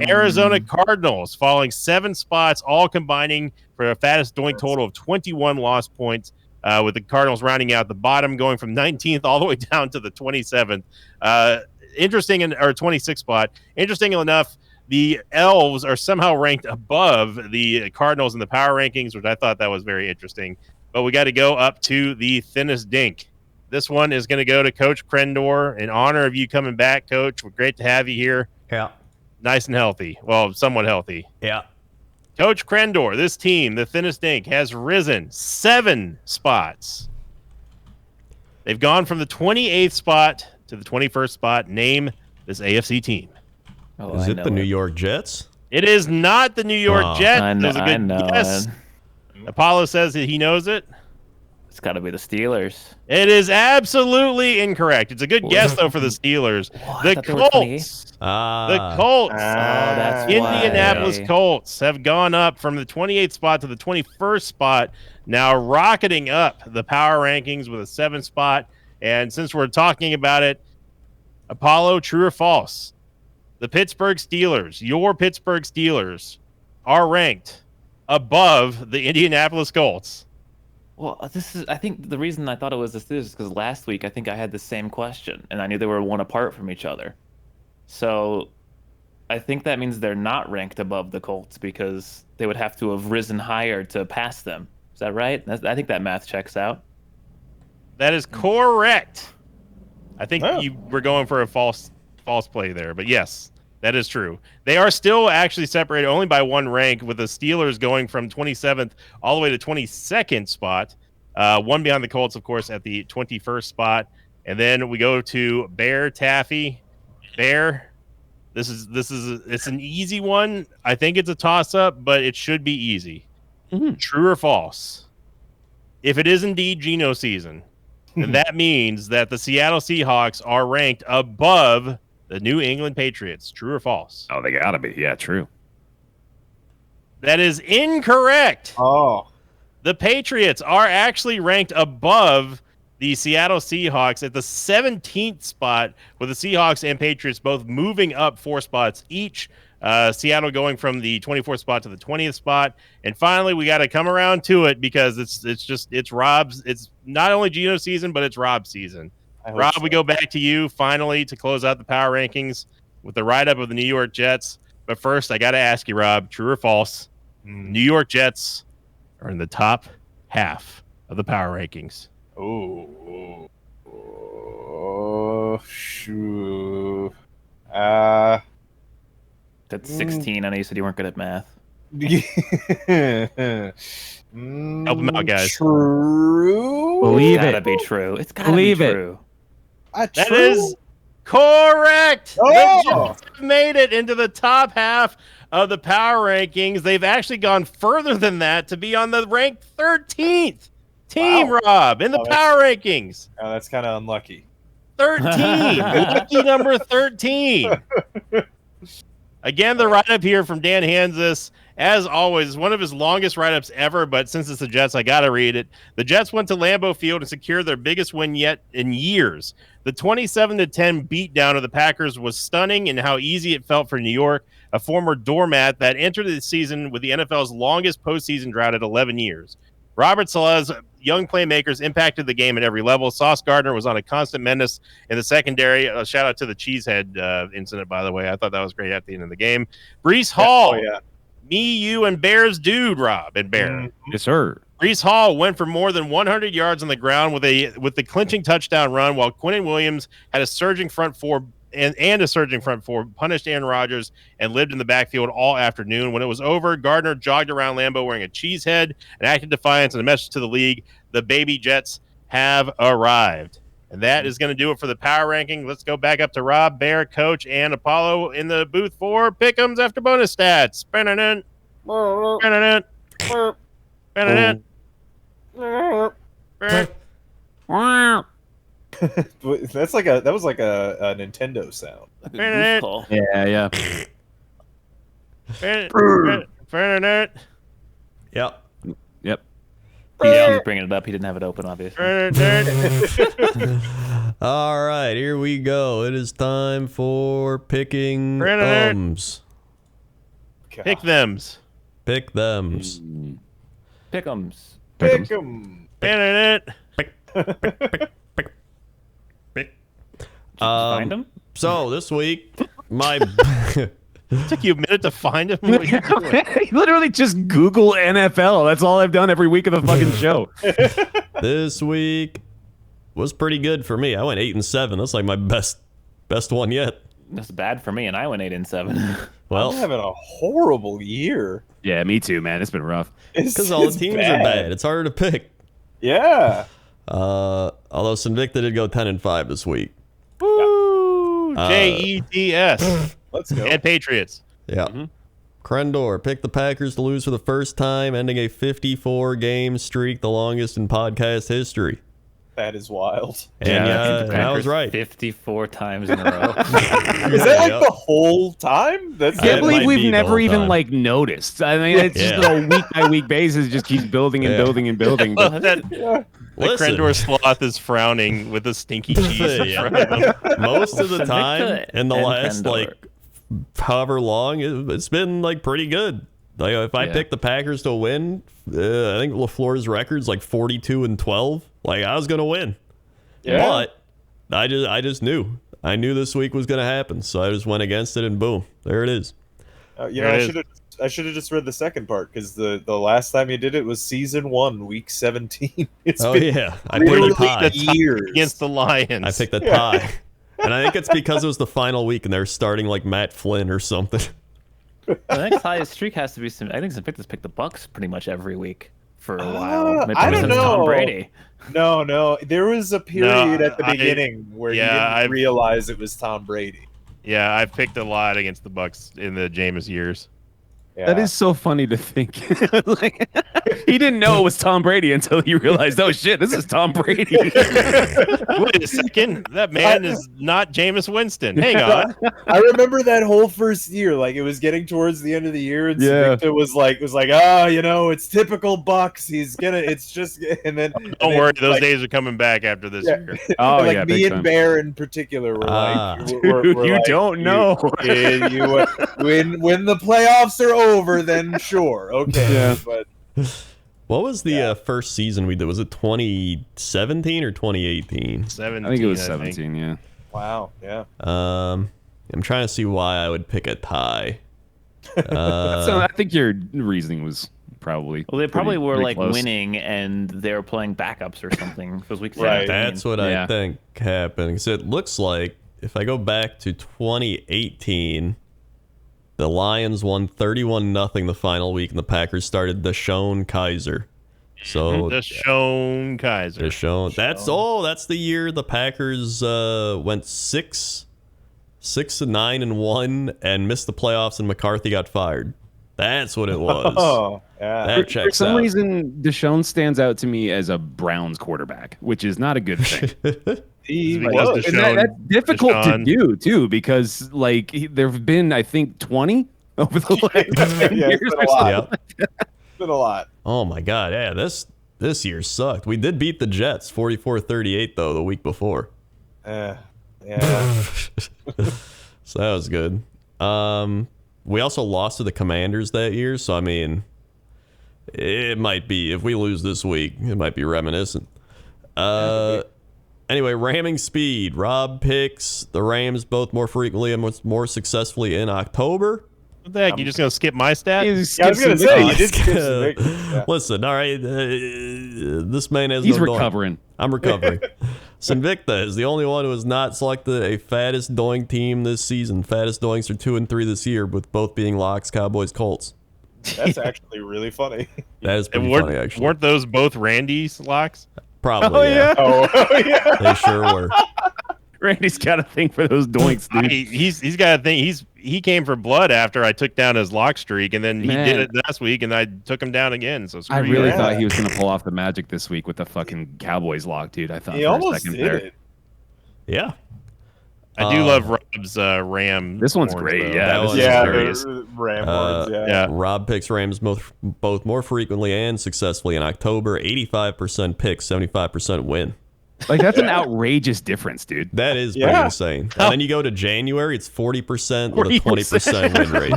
Arizona Cardinals falling 7 spots, all combining for a fattest doink total of 21 lost points, with the Cardinals rounding out the bottom, going from 19th all the way down to the 27th. Or 26th spot. Interesting enough, the Elves are somehow ranked above the Cardinals in the power rankings, which I thought that was very interesting. But we got to go up to the thinnest dink. This one is going to go to Coach Krendor in honor of you coming back, Coach. We're great to have you here. Yeah. Nice and healthy. Well, somewhat healthy. Yeah. Coach Krendor, this team, the thinnest dink, has risen 7 spots. They've gone from the 28th spot to the 21st spot. Name this AFC team. Oh, Is it the New York Jets? It is not the New York Jets. I know, That was a good guess. man. Apollo says that he knows it. It's got to be the Steelers. It is absolutely incorrect. It's a good guess, though, for the Steelers. The Colts. The Colts. That's Indianapolis why. Colts have gone up from the 28th spot to the 21st spot, now rocketing up the power rankings with a 7th spot. And since we're talking about it, Apollo, true or false? The Pittsburgh Steelers, your Pittsburgh Steelers, are ranked above the Indianapolis Colts. Well, I think the reason I thought it was the Steelers is because last week I think I had the same question, and I knew they were one apart from each other. So I think that means they're not ranked above the Colts because they would have to have risen higher to pass them. Is that right? I think that math checks out. That is correct. I think you were going for a false play there, but yes, that is true. They are still actually separated only by one rank, with the Steelers going from 27th all the way to 22nd spot, one behind the Colts, of course, at the 21st spot. And then we go to Bear Taffy. Bear, it's an easy one. I think it's a toss-up, but it should be easy. True or false? If it is indeed Geno season, then that means that the Seattle Seahawks are ranked above the New England Patriots. True or false? Oh, they gotta be. Yeah, true. That is incorrect. Oh. The Patriots are actually ranked above the Seattle Seahawks at the 17th spot, with the Seahawks and Patriots both moving up 4 spots each. Seattle going from the 24th spot to the 20th spot. And finally, we got to come around to it because it's Rob's. It's not only Geno season, but it's Rob's season. Rob, we go back to you finally to close out the power rankings with the write-up of the New York Jets. But first, I got to ask you, Rob, true or false? New York Jets are in the top half of the power rankings. Oh, shoot. That's 16. I know you said you weren't good at math. Help them out, guys. True. Believe It's gotta it. be true. It's gotta Believe be it. true. That is correct. Oh! The Jets have made it into the top half of the power rankings. They've actually gone further than that to be on the ranked 13th team, Rob, in the power rankings. Oh, that's kind of unlucky. 13. Lucky number 13. Again, the write-up here from Dan Hansis. As always, one of his longest write-ups ever, but since it's the Jets, I got to read it. The Jets went to Lambeau Field and secured their biggest win yet in years. The 27-10 beatdown of the Packers was stunning in how easy it felt for New York, a former doormat that entered the season with the NFL's longest postseason drought at 11 years. Robert Saleh's young playmakers impacted the game at every level. Sauce Gardner was on a constant menace in the secondary. A shout out to the Cheesehead incident, by the way. I thought that was great at the end of the game. Breece Hall. Oh, yeah. Me, you, and Bears dude, Rob, and Bear. Yes, sir. Breece Hall went for more than 100 yards on the ground with the clinching touchdown run, while Quinnen Williams had a surging front four and a surging front four, punished Aaron Rodgers, and lived in the backfield all afternoon. When it was over, Gardner jogged around Lambeau wearing a cheese head and acted defiance and a message to the league: the baby Jets have arrived. And that is going to do it for the power ranking. Let's go back up to Rob, Bear, Coach, and Apollo in the booth for Pick'ems after bonus stats. That was like a Nintendo sound. Yeah. Yep. Yep. He was bringing it up. He didn't have it open, obviously. All right, here we go. It is time for picking thumbs. Pick thems. Pick thems. Pick'ems. Pick 'em. Find him? So this week, my It took you a minute to find him. What are you doing? Literally just Google NFL. That's all I've done every week of the fucking show. this week was pretty good for me. I went 8-7. That's like my best one yet. That's bad for me, and I went 8-7. Well, I'm having a horrible year. Yeah, me too, man. It's been rough. because all the teams are bad. It's harder to pick. Yeah. Although Sinvicta did go 10-5 this week. Woo! Jets. Let's go. And Patriots. Yeah. Mm-hmm. Krendor picked the Packers to lose for the first time, ending a 54-game streak, the longest in podcast history. That is wild. And the I was Packers right. 54 times in a row. Is that like the whole time? That's I can't It believe might we've be the never whole even time. like noticed. I mean, it's just a week by week basis. It just keeps building and Yeah. building and building. But The Listen. Krendor sloth is frowning with a stinky cheese in Yeah. front of him. Most of the time Victor in the and last Krendor. like however long, it's been like pretty good. Like if I Yeah. pick the Packers to win, I think LaFleur's record's like 42-12. Like I was gonna win, but I just knew. I knew this week was gonna happen, so I just went against it, and boom, there it is. I should have just read the second part because the last time you did it was season 1, week 17. It's Oh been yeah, I picked a literally tie. years Against the Lions. I picked a tie, and I think it's because it was the final week, and they're starting like Matt Flynn or something. The next highest streak has to be some. I think some Victor's picked the Bucks pretty much every week for a while. Maybe I don't since Tom know. Brady. No. There was a period at the I- beginning where you yeah, didn't realize it was Tom Brady. Yeah, I've picked a lot against the Bucks in the Jameis years. Yeah. that is so funny to think. Like, he didn't know it was Tom Brady until he realized, oh shit, this is Tom Brady. Wait a second. That man is not Jameis Winston. Hang on. I remember that whole first year. Like it was getting towards the end of the year, and Yeah. Victor was like, it's typical Bucks. It's just, and then Don't worry, those days are coming back after this Yeah. year. Oh like yeah, me big and time. Bear in particular were Ah. like, we're You like, don't know. when the playoffs are over, then sure, okay. Yeah. But What was the first season we did? Was it 2017 or 2018? 17, I think it was 17. Yeah. wow, yeah. I'm trying to see why I would pick a tie. So I think your reasoning was probably. Well, they probably were pretty like close. winning and they were playing backups or something. It was week Right. 17. That's what I Yeah. think happened. So it looks like if I go back to 2018, the Lions won 31-0 the final week, and the Packers started Deshaun Kaiser. So Deshaun Kaiser. Deshaun. That's the year the Packers went 6-9-1 and missed the playoffs, and McCarthy got fired. That's what it was. Oh, yeah. That For checks some out. reason, Deshaun stands out to me as a Browns quarterback, which is not a good thing. He Because was. And that's difficult Deshaun- to do too, because like there have been, I think, 20 over the last 10 Yeah, years. it's been or a lot. something. Yep. It's been a lot. Oh my God, yeah, this year sucked. We did beat the Jets 44-38 though the week before. Yeah. So that was good. We also lost to the Commanders that year, so I mean, it might be, if we lose this week, it might be reminiscent. Anyway, ramming speed. Rob picks the Rams both more frequently and more successfully in October. What the heck? You just gonna skip my stat? Yeah, I was gonna say you did skip some victories. Yeah. Listen, all right, this man has He's no doing. recovering. I'm recovering. Sinvicta is the only one who has not selected a fattest doing team this season. Fattest doings are 2 and 3 this year, with both being locks, Cowboys, Colts. That's actually really funny. That is pretty And funny, actually. weren't those both Randy's locks? Probably, yeah. Oh, yeah. They sure were. Randy's got a thing for those doinks, dude. He's got a thing. He came for blood after I took down his lock streak, and then he Man. did it last week, and I took him down again. So screw I you. really Yeah. thought he was going to pull off the magic this week with the fucking Cowboys lock, dude. I thought He for a almost second did there. it. Yeah. I do love Rob's Ram. This one's horns, great, though. yeah. That This was is Yeah, hilarious. the Ram horns, yeah. Yeah. Rob picks Rams both more frequently and successfully in October. 85% picks, 75% win. Like, that's an outrageous difference, dude. That is pretty Yeah. insane. And then you go to January, it's 40% with a 20% win rate.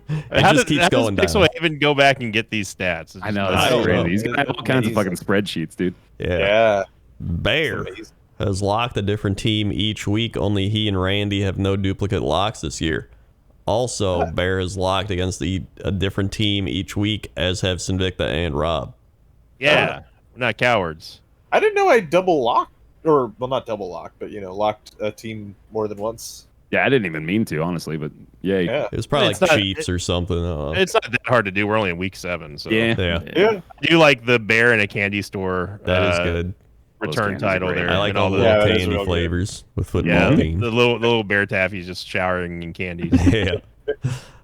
It How just does- keeps how going does down. Pixel even go back and get these stats? It's I know, just- that's I so don't know. crazy. He's got all kinds of fucking Amazing. spreadsheets, dude. Yeah. Yeah. Bear Amazing. has locked a different team each week. Only he and Randy have no duplicate locks this year. Also, Bear has locked against a different team each week, as have Sinvicta and Rob. Yeah, we're not cowards. I didn't know I double locked, or well, not double locked, but locked a team more than once. Yeah, I didn't even mean to, honestly, but yeah. Yeah. It was probably It's like not- Chiefs or something. I don't know. It's not that hard to do. We're only in week 7, so Yeah. Yeah. Yeah. I do like the bear in a candy store. That is good. return title there. I like and all the Yeah, little that is candy real good. flavors with football Yeah, teams. the little bear taffies just showering in candy. Yeah.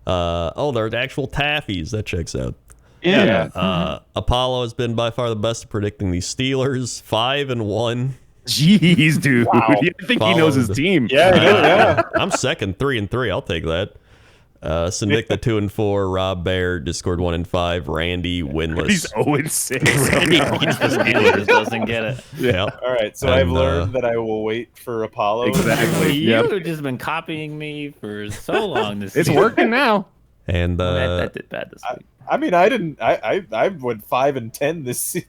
They're actual taffies. That checks out. Yeah. Apollo has been by far the best at predicting these Steelers. 5-1. Jeez, dude. Wow. I think he knows his Followed. team. Yeah. I'm second, 3-3. I'll take that. Sinvicta 2-4. Rob Bear just scored 1-5. Randy winless. He's 0-6. Steelers doesn't get it. Yeah. All right, so And, I've learned that I will wait for Apollo. Exactly. You've just been copying me for so long this It's season. working now. And That did bad this week. I mean, I didn't. I went 5-10 this week.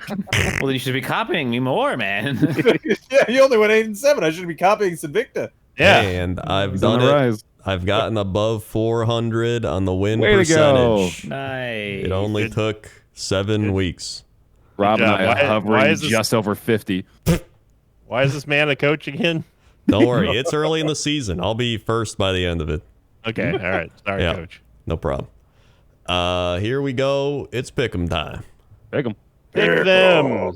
Well, then you should be copying me more, man. Yeah, you only went 8-7. I should be copying Sinvicta. Yeah. and I've He's on done the it. rise. I've gotten above 400 on the win Way to go. percentage. Nice. It only took 7 weeks. Rob and I Why- are hovering why is this- just over 50. Why is this man a coach again? Don't worry, it's early in the season. I'll be first by the end of it. Okay, all right. Sorry, Yeah. coach. No problem. Here we go. It's pick'em time. Pick him. Pick them.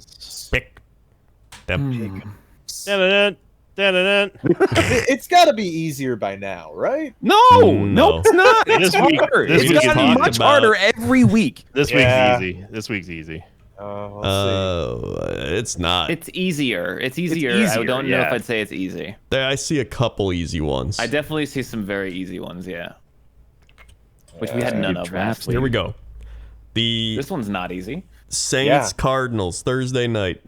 Pick them. Dun-dun-dun, dun-dun-dun. It's got to be easier by now, right? No, No. it's not. This It's week- hard. this It's week gotten talked much about- harder every week. This Yeah. week's easy. This week's easy. Let's It's not. It's easier. It's easier. I easier, don't know yeah. if I'd say it's easy. I see a couple easy ones. I definitely see some very easy ones, yeah. Which we had none of last week. Here we go. The This one's not easy. Saints Yeah. Cardinals Thursday night.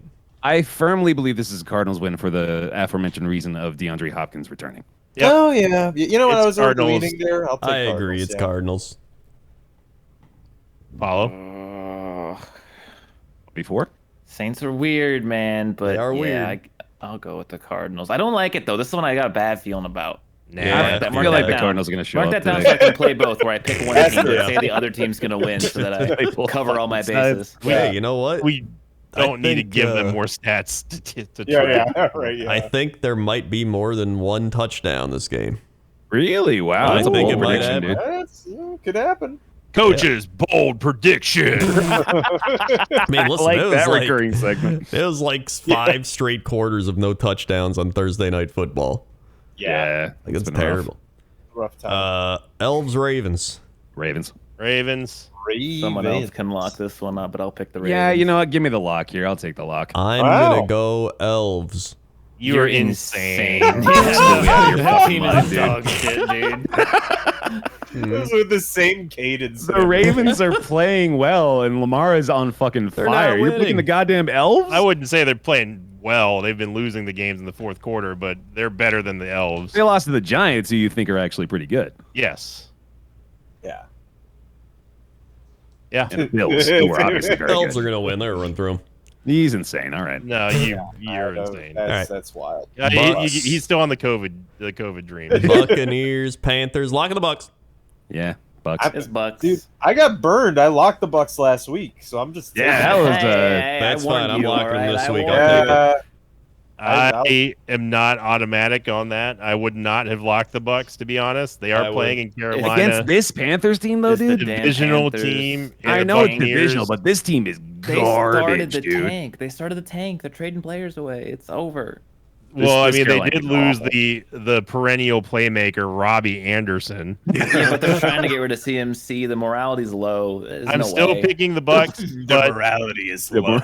I firmly believe this is a Cardinals win for the aforementioned reason of DeAndre Hopkins returning. see. Oh yeah. You know what It's I was Cardinals. leaning there. I'll take I agree. Cardinals, It's yeah. Cardinals. Paulo. Before? Saints are weird, man, but They are yeah, weird. I'll go with the Cardinals. I don't like it though. This is one I got a bad feeling about. Nah. Yeah, Mark I feel like the down. Cardinals are going to show Mark up that down today. so I can play both, where I pick one That's team and fair. say the other team's gonna win, so that I cover all my bases. Hey, you know what? We don't need to think, give them more stats to Yeah, trade. yeah, right. Yeah. I think there might be more than one touchdown this game. Really? Wow. I That's a think bold it might prediction, happen. dude. Could happen. Coach's bold prediction. I mean, listen, I like it was that like recurring segment. it was like 5 straight quarters of no touchdowns on Thursday Night Football. Yeah. Like, it's been rough. terrible. Rough time. Elves Ravens. Ravens. Ravens. Someone else can lock this one up, but I'll pick the Ravens. Yeah, you know what? Give me the lock here. I'll take the lock. I'm Wow. gonna go Elves. You're insane. Yeah, Your your fucking team mind, is dude. dog shit, dude. This is with the same cadence. The Ravens are playing well, and Lamar is on fucking They're not fire. You're winning. picking the goddamn Elves? I wouldn't say they're playing well. They've been losing the games in the fourth quarter, but they're better than the Elves. They lost to the Giants, who you think are actually pretty good. Yes. Yeah. Yeah. And the Bills, who are obviously very Elves good. are gonna win. They're gonna run through them. He's insane. All right. No, you're I know, insane. That's wild. He's still on the COVID dream. Buccaneers, Panthers. Lock of the Bucks. Yeah. Bucks. It's Bucks. Dude, I got burned. I locked the Bucks last week, so I'm just Yeah, that was That's I warned fine. I'm you, locking all right? this I week. warned I'll you. take it. I am not automatic on that. I would not have locked the Bucks, to be honest. They I are would. playing in Carolina. Against this Panthers team, though, It's the dude. damn divisional Panthers. team. I and know it's Buccaneers. divisional, but this team is They started garbage, the dude. tank. They started the tank. They're trading players away. It's over. Well, This I mean, they Carolina did is lose awful. the perennial playmaker Robbie Anderson. Yeah, but they're trying to get rid of CMC. The morality's low. There's I'm no still way. picking the Bucks, but morality is The low.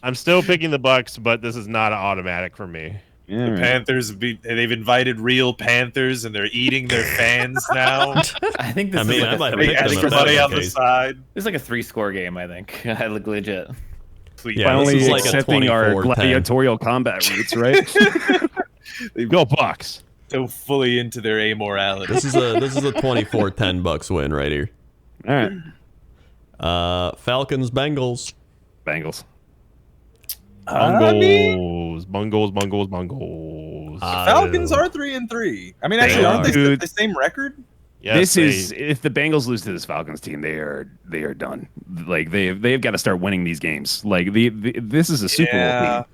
I'm still picking the Bucks. But this is not automatic for me. Yeah, The right. Panthers, they've invited real Panthers, and they're eating their fans now. I think this I mean, is I like might a have three, picked them Extra if that money was on the the case. side. it's like a 3-score game. I think. I look legit. Please. Yeah, this Finally is like a accepting our 24-10. gladiatorial combat roots, right? Go Bucks. So fully into their amorality. This is a 24-10 Bucks win right here. All right. Falcons Bengals. Bengals. Bungles. Falcons are 3-3. I mean, actually, aren't they Dude. the same record? Yes, this they- is if the Bengals lose to this Falcons team, they are done. Like they've got to start winning these games. Like this is a Super Bowl team.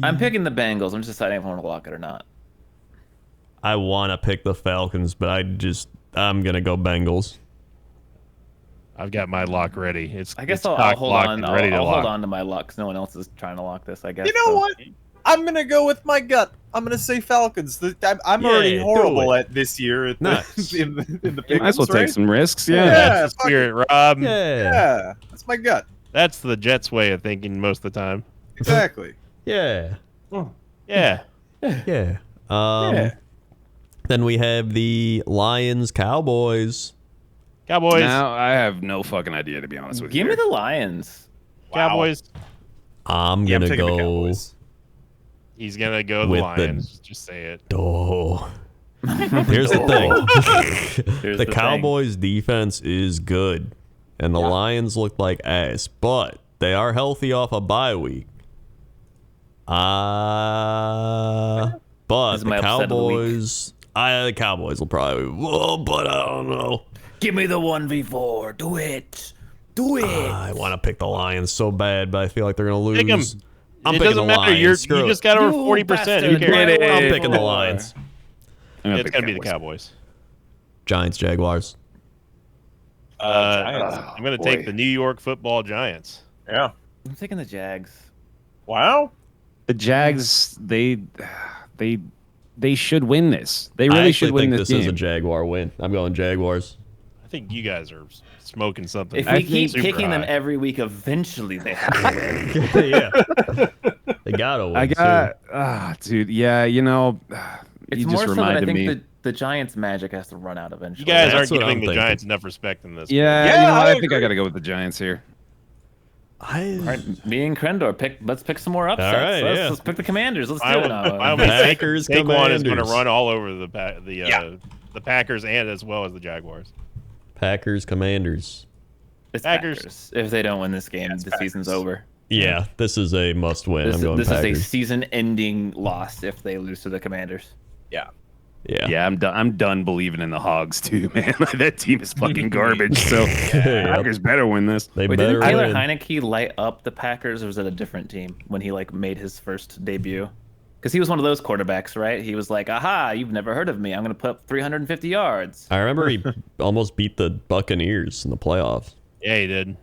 I'm picking the Bengals. I'm just deciding if I want to lock it or not. I want to pick the Falcons, but I'm gonna go Bengals. I've got my lock ready. I guess it's I'll hold locked on. and ready to I'll lock. hold on to my luck because no one else is trying to lock this. I guess. You know what? I'm gonna go with my gut. I'm gonna say Falcons. I'm already horrible at this year in the You might as well take some risks. Yeah, That's the spirit, Rob. Yeah, that's my gut. That's the Jets' way of thinking most of the time. Exactly. Yeah. Yeah. Yeah. Yeah. Then we have the Lions Cowboys. Cowboys. Now I have no fucking idea, to be honest with you. Give me the Lions. Cowboys. I'm Yeah, I'm gonna taking the go. Cowboys. He's gonna go the With Lions. Just say it. Oh. Here's the thing. Here's The thing. Cowboys' defense is good, and the Lions look like ass, but they are healthy off a bye week. But This is my the upset of the week. Cowboys, the Cowboys will probably. Whoa, but I don't know. Give me the 1v4. Do it. Do it. I want to pick the Lions so bad, but I feel like they're gonna lose. Pick 'em. I'm It picking doesn't the matter. Lions. You just got over You 40%. Who bastard. cares? I'm picking the Lions. It's gonna be the Cowboys. Giants, Jaguars. Giants. I'm gonna take the New York Football Giants. Yeah. I'm taking the Jags. Wow. The Jags, they should win this. They really should win think this this game. is a Jaguar win. I'm going Jaguars. I think you guys are smoking something. If we keep super picking them high. every week, eventually they have to win. Yeah. They gotta win. Dude, yeah, you know, It's you more just so that I reminded me. think the Giants' magic has to run out eventually. You guys That's aren't what I'm giving the thinking. Giants enough respect in this. Yeah, Yeah, you know what? I I think I agree. got to go with the Giants here. All right, me and Krendor let's pick some more upsets. All right, Let's pick the Commanders. Let's do it now. Packers, Saquon is going to Commanders. run all over the Packers and as well as the Jaguars. Packers, Commanders. It's Packers. Packers. If they don't win this game, the season's over. Yeah, this is a must win. I'm going This is Packers. a season-ending loss if they lose to the Commanders. Yeah. Yeah. Yeah, I'm done believing in the Hogs too, man. That team is fucking garbage. So Packers better win this. They Wait, better didn't Taylor win. Heineke light up the Packers, or was it a different team when he made his first debut? Because he was one of those quarterbacks, right? He was like, "Aha, you've never heard of me. I'm going to put up 350 yards." I remember he almost beat the Buccaneers in the playoffs. Yeah, he did.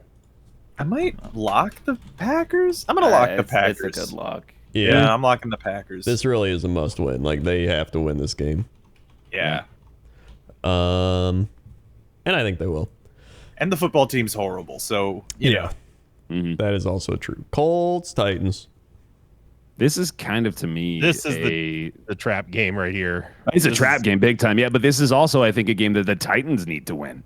I might lock the Packers. I'm gonna lock the Packers. It's a good lock. Yeah, I'm locking the Packers. This really is a must win. Like, they have to win this game. Yeah. And I think they will. And the football team's horrible, so you know. That is also true. Colts, Titans. This is kind of, to me, This is the trap game right here. It's a trap game, big time. Yeah, but this is also, I think, a game that the Titans need to win.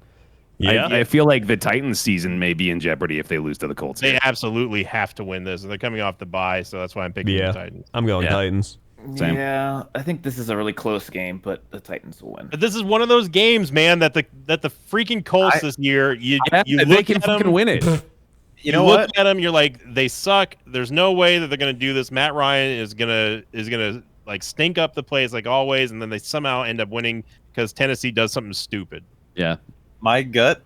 Yeah. I feel like the Titans' season may be in jeopardy if they lose to the Colts. They absolutely have to win this. They're coming off the bye, so that's why I'm picking the Titans. I'm going Titans. Same. Yeah, I think this is a really close game, but the Titans will win. But this is one of those games, man, that the freaking Colts this year, you they look can at fucking them, win it. You know look what? at them, you're like, they suck. There's no way that they're gonna do this. Matt Ryan is gonna like stink up the place like always, and then they somehow end up winning because Tennessee does something stupid. Yeah. My gut.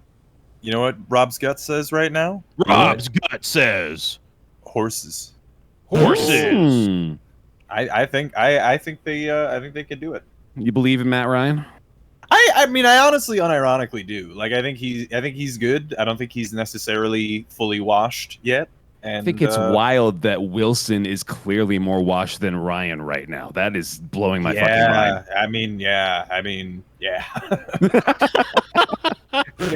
You know what Rob's gut says right now? Rob's gut says Horses. horses. Hmm. I think they can do it. You believe in Matt Ryan? I mean, I honestly, unironically do. Like, I think he's good. I don't think he's necessarily fully washed yet. And I think it's wild that Wilson is clearly more washed than Ryan right now. That is blowing my fucking mind. I mean, yeah.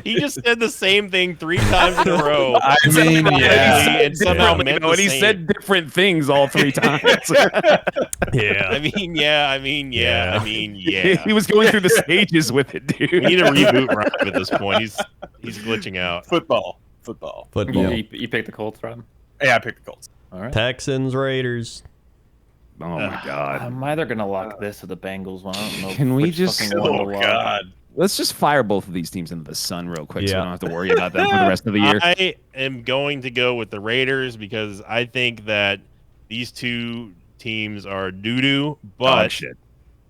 He just said the same thing 3 times in a row. I mean, yeah. and somehow meant the and he same. said different things all 3 times. Yeah. I mean, yeah. He was going through the stages with it, dude. We need a reboot Rob at this point. He's glitching out. Football. You picked the Colts, Rob? Yeah, I picked the Colts. All right. Texans, Raiders. Oh my god. I'm either gonna lock this or the Bengals one. I don't know. Can we which just- fucking one to Oh lock. God. Let's just fire both of these teams into the sun real quick so we Yeah. don't have to worry about them for the rest of the year. I am going to go with the Raiders because I think that these two teams are doo-doo, Oh, shit.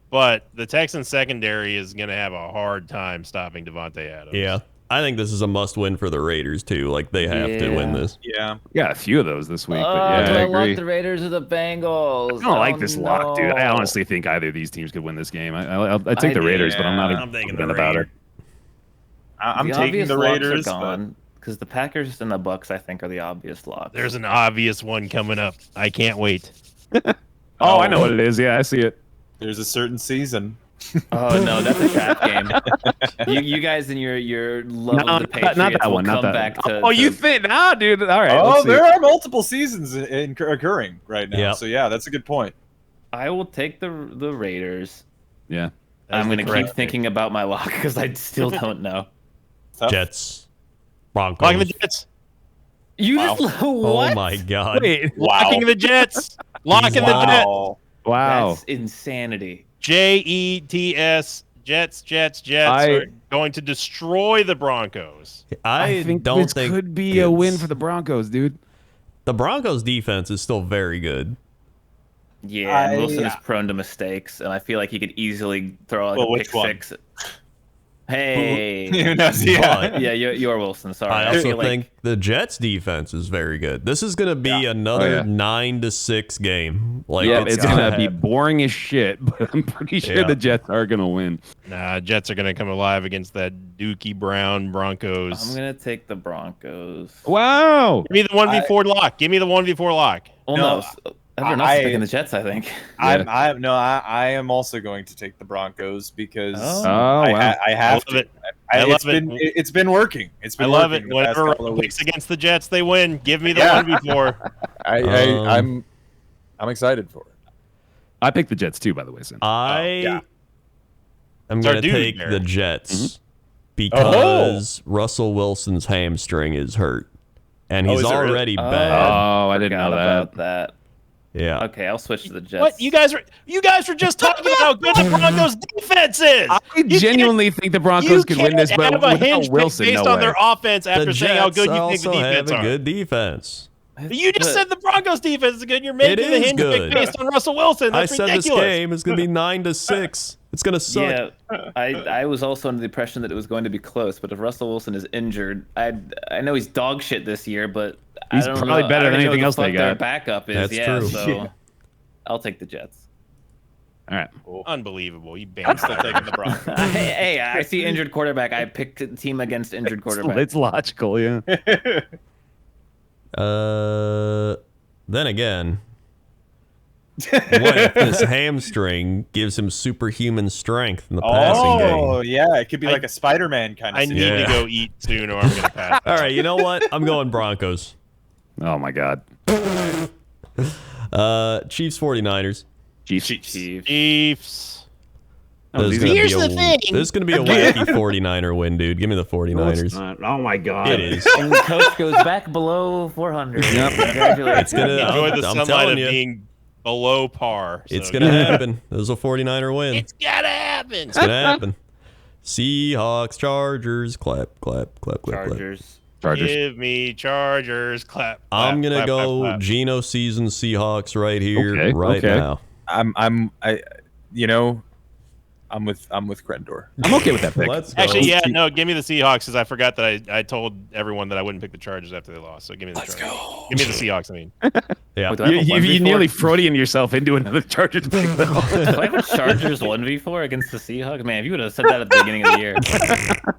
but the Texans secondary is going to have a hard time stopping Devontae Adams. Yeah. I think this is a must win for the Raiders, too. Like, they have to win this. Yeah. Yeah, a few of those this week, but Oh, yeah, do I I lock agree. the Raiders or the Bengals? I don't like this lock, dude. I no. honestly think either of these teams could win this game. I take the Raiders, but I'm not I'm thinking the about it. Raiders. I'm The taking obvious the locks are Raiders. But gone. Because the Packers and the Bucks, I think, are the obvious locks. There's an obvious one coming up. I can't wait. Oh, I know what it is. Yeah, I see it. There's a certain season. Oh no, that's a trap game. You guys and your love of the Patriots not that will one, not come that back to. Oh, you think? Nah, dude. All right. Oh, there are multiple seasons occurring right now. Yep. So yeah, that's a good point. I will take the Raiders. Yeah. I'm gonna keep thinking about my lock because I still don't know. Tough. Jets, Broncos. Locking the Jets. You Wow. just what? Oh my god. Wait. Locking the Jets. Locking the Jets. Wow. That's insanity. Jets. Jets are going to destroy the Broncos. I think don't this think could be a win it's- for the Broncos, dude. The Broncos defense is still very good. Yeah, and Wilson is prone to mistakes, and I feel like he could easily throw like a pick six. Hey. But Yeah, you're Wilson. Sorry. I also feel like- think the Jets defense is very good. This is going to be another 9-6 game. Like Yeah, it's gonna gonna be boring as shit, but I'm pretty sure Yeah. the Jets are gonna win. Nah, Jets are going to come alive against that Dookie Brown Broncos. I'm gonna take the Broncos. Wow. Give me the 1v4 lock. Give me the 1v4 lock. Well, No, no, everyone else is I- picking the Jets. I think. I am also going to take the Broncos because Oh. Oh wow. I have love it. to. I love it's been it. it's been working. It's been I love working it. the past Whenever couple of picks weeks. against the Jets, they win. Give me the Yeah. 1v4. I'm excited for it. I picked the Jets too, by the way. Sin. yeah. I'm It's our going to dude take there. the Jets because Russell Wilson's hamstring is hurt. And he's is it really? already Oh. bad. Oh, I didn't know that. about that. Yeah. Okay, I'll switch to the Jets. What? You guys were just talking about how good the Broncos defense is. I genuinely think the Broncos could win this, but have a without hinge Wilson, based no on way. their offense after The saying how Jets good you think the also defense have a are. good defense. You just said the Broncos defense is good. You're making the is hinge good. pick based on Russell Wilson. That's I said ridiculous. this game is going to be 9-6. It's going to suck. Yeah, I was also under the impression that it was going to be close, but if Russell Wilson is injured, I know he's dog shit this year, but He's I don't probably know. better I than don't know anything who the else they fuck their got. backup is. That's yeah, true. so I'll take the Jets. All right. Unbelievable. You I'm banned still taking the Broncos. Hey, I see injured quarterback. I picked a team against injured quarterback. It's logical, yeah. Then again, what if this hamstring gives him superhuman strength in the passing game? Oh yeah, it could be like a Spider-Man kind of. I scene. need Yeah. to go eat soon, or I'm gonna pass. All right, you know what? I'm going Broncos. Oh my God. Chiefs 49ers. Chiefs. Chiefs. Oh, This is these gonna are- be a- This is going to be a wacky 49er win, dude. Give me the 49ers. Oh my God. It is. And the coach goes back below 400. Yep. Congratulations. It's gonna. Enjoy the I'm sunlight telling of you, being below par. it's so gonna happen. This is a 49er win. It's gotta happen. It's gonna happen. Seahawks, Chargers, clap, clap, clap, clap, clap. Chargers. Chargers. Give me Chargers. Clap. I'm clap, gonna clap, go clap, clap. Geno season Seahawks right here, Okay, right okay. now. I'm with Grendor. I'm okay with that pick. Let's go. Actually, yeah, no. Give me the Seahawks because I forgot that I told everyone that I wouldn't pick the Chargers after they lost. So give me the Chargers. Give me the Seahawks. I mean, Yeah. Wait, do I have a You 1v4? nearly Freudian yourself into another Chargers pick, though. Do I have a Chargers 1v4 against the Seahawks? Man, if you would have said that at the beginning of the year.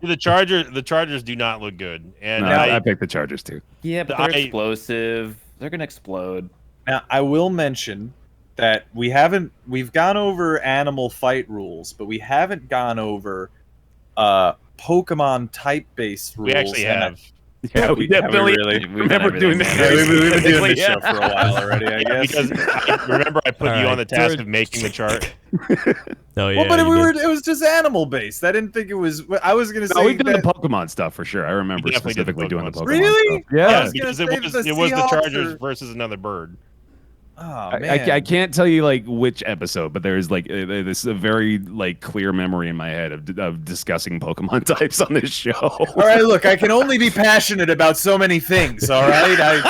the Chargers do not look good, and No, I picked the Chargers too. Yeah, but they're explosive. They're gonna explode. Now I will mention that we've gone over animal fight rules, but we haven't gone over Pokemon type based rules. we actually and have. Yeah, we definitely really? remember doing this. Yeah, we've been doing this Yeah. show for a while already, I guess. Because remember, I put All you right, on the task third- of making the chart. Oh yeah. well, but you did. it was just animal based. I didn't think it was. I was gonna say No, we've done that, the Pokemon stuff for sure. I remember We definitely did the specifically doing the Pokemon Pokemon stuff. Really? stuff. Yeah. was because gonna it say was the Seahawks Chargers or- versus another bird. Oh man, I can't tell you like which episode, but there's like this a very like clear memory in my head of discussing Pokemon types on this show. All right, look, I can only be passionate about so many things. All right,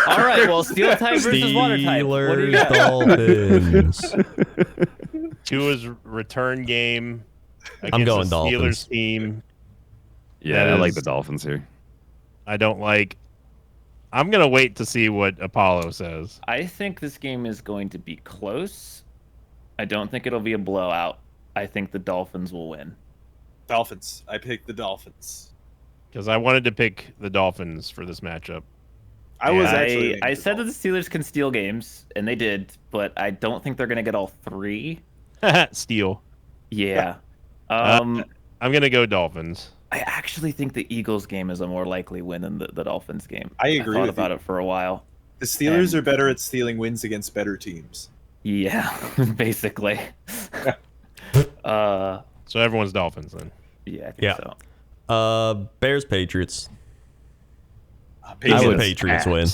All right, well, steel type versus water type. What do you Steelers, got? Dolphins. Tua's return game. I'm going against the Dolphins. Steelers team. Yeah, That I like is- the Dolphins here. I don't like. I'm gonna wait to see what Apollo says. I think this game is going to be close. I don't think it'll be a blowout. I think the Dolphins will win. Dolphins. I picked the Dolphins. because I wanted to pick the Dolphins for this matchup. I said that the Steelers can steal games, and they did, but I don't think they're going to get all 3. Steal. Yeah. I'm going to go Dolphins. I actually think the Eagles game is a more likely win than the Dolphins game. I agree. I thought about it for a while. The Steelers are better at stealing wins against better teams. Yeah, basically. So everyone's Dolphins then. Yeah, I think so. Bears, Patriots. Patriots win.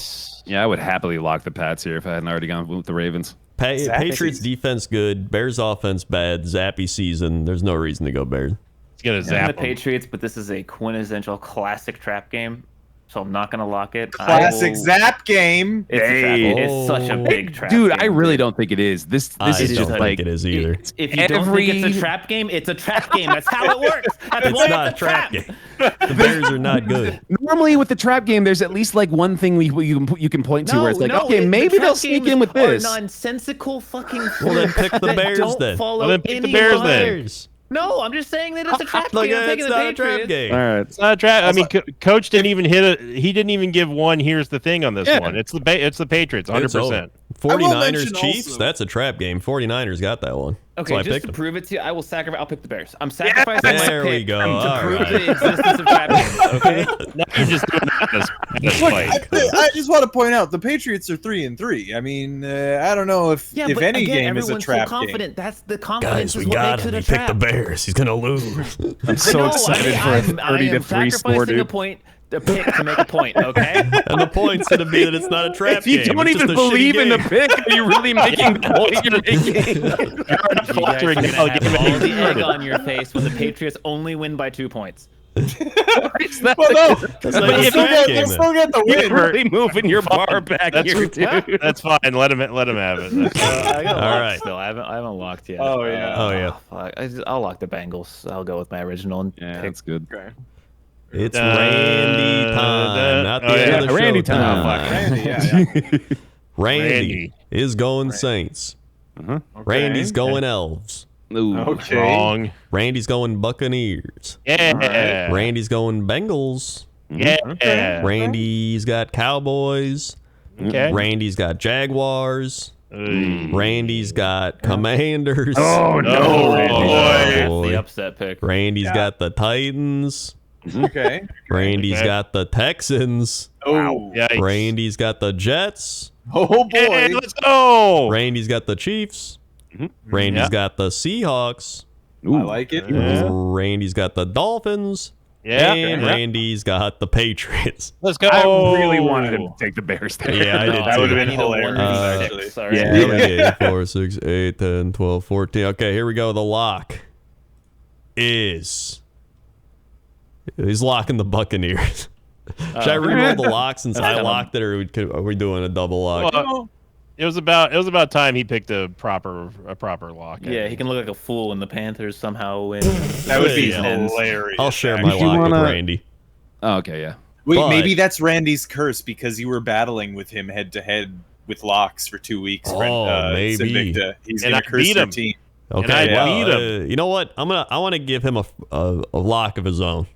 Yeah, I would happily lock the Pats here if I hadn't already gone with the Ravens. Patriots defense good. Bears offense bad. Zappy season. There's no reason to go Bears. It's gonna zap the Patriots, but this is a quintessential classic trap game, so I'm not gonna lock it. Classic zap game. It's such a big trap Dude, game. I really don't think it is. This is just like it is either. If you don't think it's a trap game, it's a trap game. That's how it works. That's It's not a trap game. The Bears are not good. Normally with the trap game, there's at least like one thing you can point to where it's like, okay, maybe they'll sneak in with this. Nonsensical fucking. Well, then pick the Bears then. Well, then pick the Bears then. No, I'm just saying that it's a trap game. I'm taking it's the not a Patriots. trap game. All right. It's not a trap. I mean, Coach didn't even he didn't even give one. Here's the thing on this one. It's the Patriots, 100%. 49ers Chiefs. That's a trap game. 49ers got that one. Okay, so just to prove it to you, I will sacrifice. I'll pick the Bears. I'm sacrificing my there we pick go. to prove the existence of trap games. Okay. Now you're just doing that as Look, spike. I just want to point out the Patriots are 3-3. I mean, I don't know if but any again, game is a everyone's trap so confident. game. That's the confidence. Guys, we is what got makes him. it He a picked the trap. Bears. He's gonna lose. I'm so excited for a 30-3 score, sacrificing a dude. point to pick to make a point. Okay. And the point's gonna be that it's not a trap If you game. don't It's even just a shitty believe in the game. pick, are you really making the point you're making? You guys are gonna have all the egg on your face when the Patriots only win by 2 points. Well, no, That's not a you trap game, still then. get the You're win. really moving your bar back here, dude. That's fine. Let him have it. All right. Still, I haven't locked yet. Oh, yeah. Oh yeah. Fuck. I'll lock the Bengals. I'll go with my original. And Yeah, pick. that's good. It's Randy time, not the yeah, other Randy show time. Randy, yeah. Randy is going Saints. Uh-huh. Randy's going Elves. Ooh. Okay. Wrong. Randy's going Buccaneers. Yeah. Randy's going Bengals. Yeah. Randy's got Cowboys. Okay. Randy's got Jaguars. Hey. Randy's got Commanders. Oh, no, That's boy. the upset pick. Randy's got the Titans. Okay. Randy's Okay. got the Texans. Oh, Yikes. Randy's got the Jets. oh boy. Yeah, let's go. Randy's got the Chiefs. Randy's Yeah. got the Seahawks. I like it. Yeah. Randy's got the Dolphins. Yeah. And Yeah. Randy's got the Patriots. Let's go. I really wanted him to take the Bears there. Yeah, I did That too. would have been I need a hilarious. 1v6, Actually. sorry. Yeah. 4, 6, 8, 10, 12, 14. Okay, here we go. The lock is... He's locking the Buccaneers. Should I reroll the lock since I locked it, or are we doing a double lock? Well, it was about time he picked a proper lock. Yeah, he can look like a fool when the Panthers somehow win. That would be Yeah. hilarious. I'll share my Did you lock with wanna- Randy. Oh, okay, yeah. Wait, But- maybe that's Randy's curse because you were battling with him head to head with locks for 2 weeks. Oh, maybe. Invicta. He's And gonna I curse beat your him. team. Okay, I well, beat him. you know what? I want to give him a lock of his own.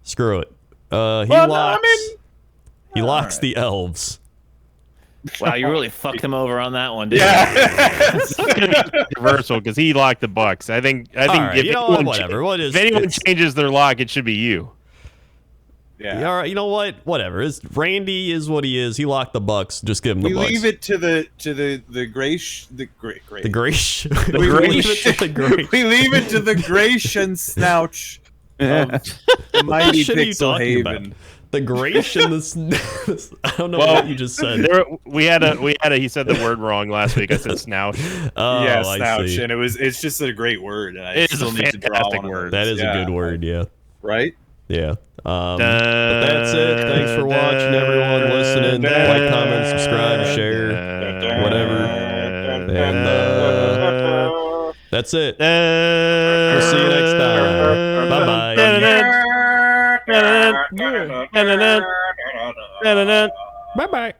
Screw it. He locks the Elves. Wow, you really fucked him over on that one, didn't Yeah. Controversial because he locked the Bucks. I think All right, if you know what? anyone, Whatever. What is? if anyone it's- changes their lock, it should be you. Yeah. All right, you know what? Whatever. Randy is what he is. He locked the Bucks. Just give him the We Bucks. leave it to the Grace. The Grace. We leave it to the Grace. we leave it to the Gratian snouch of the mighty shit are you Pixel talking about? Haven. The Grace and the. I don't know Well, what you just said. We had a. He said the word wrong last week. I said snout. Oh, Yeah, I snouch, see. and it's just a great word. And I It is still a need to draw fantastic one of word. those. That is a good word. Yeah. right? Yeah. But that's it. Thanks for watching, everyone, listening. Like, comment, subscribe, share, whatever. And that's it. We'll see you next time. Bye-bye. Bye bye.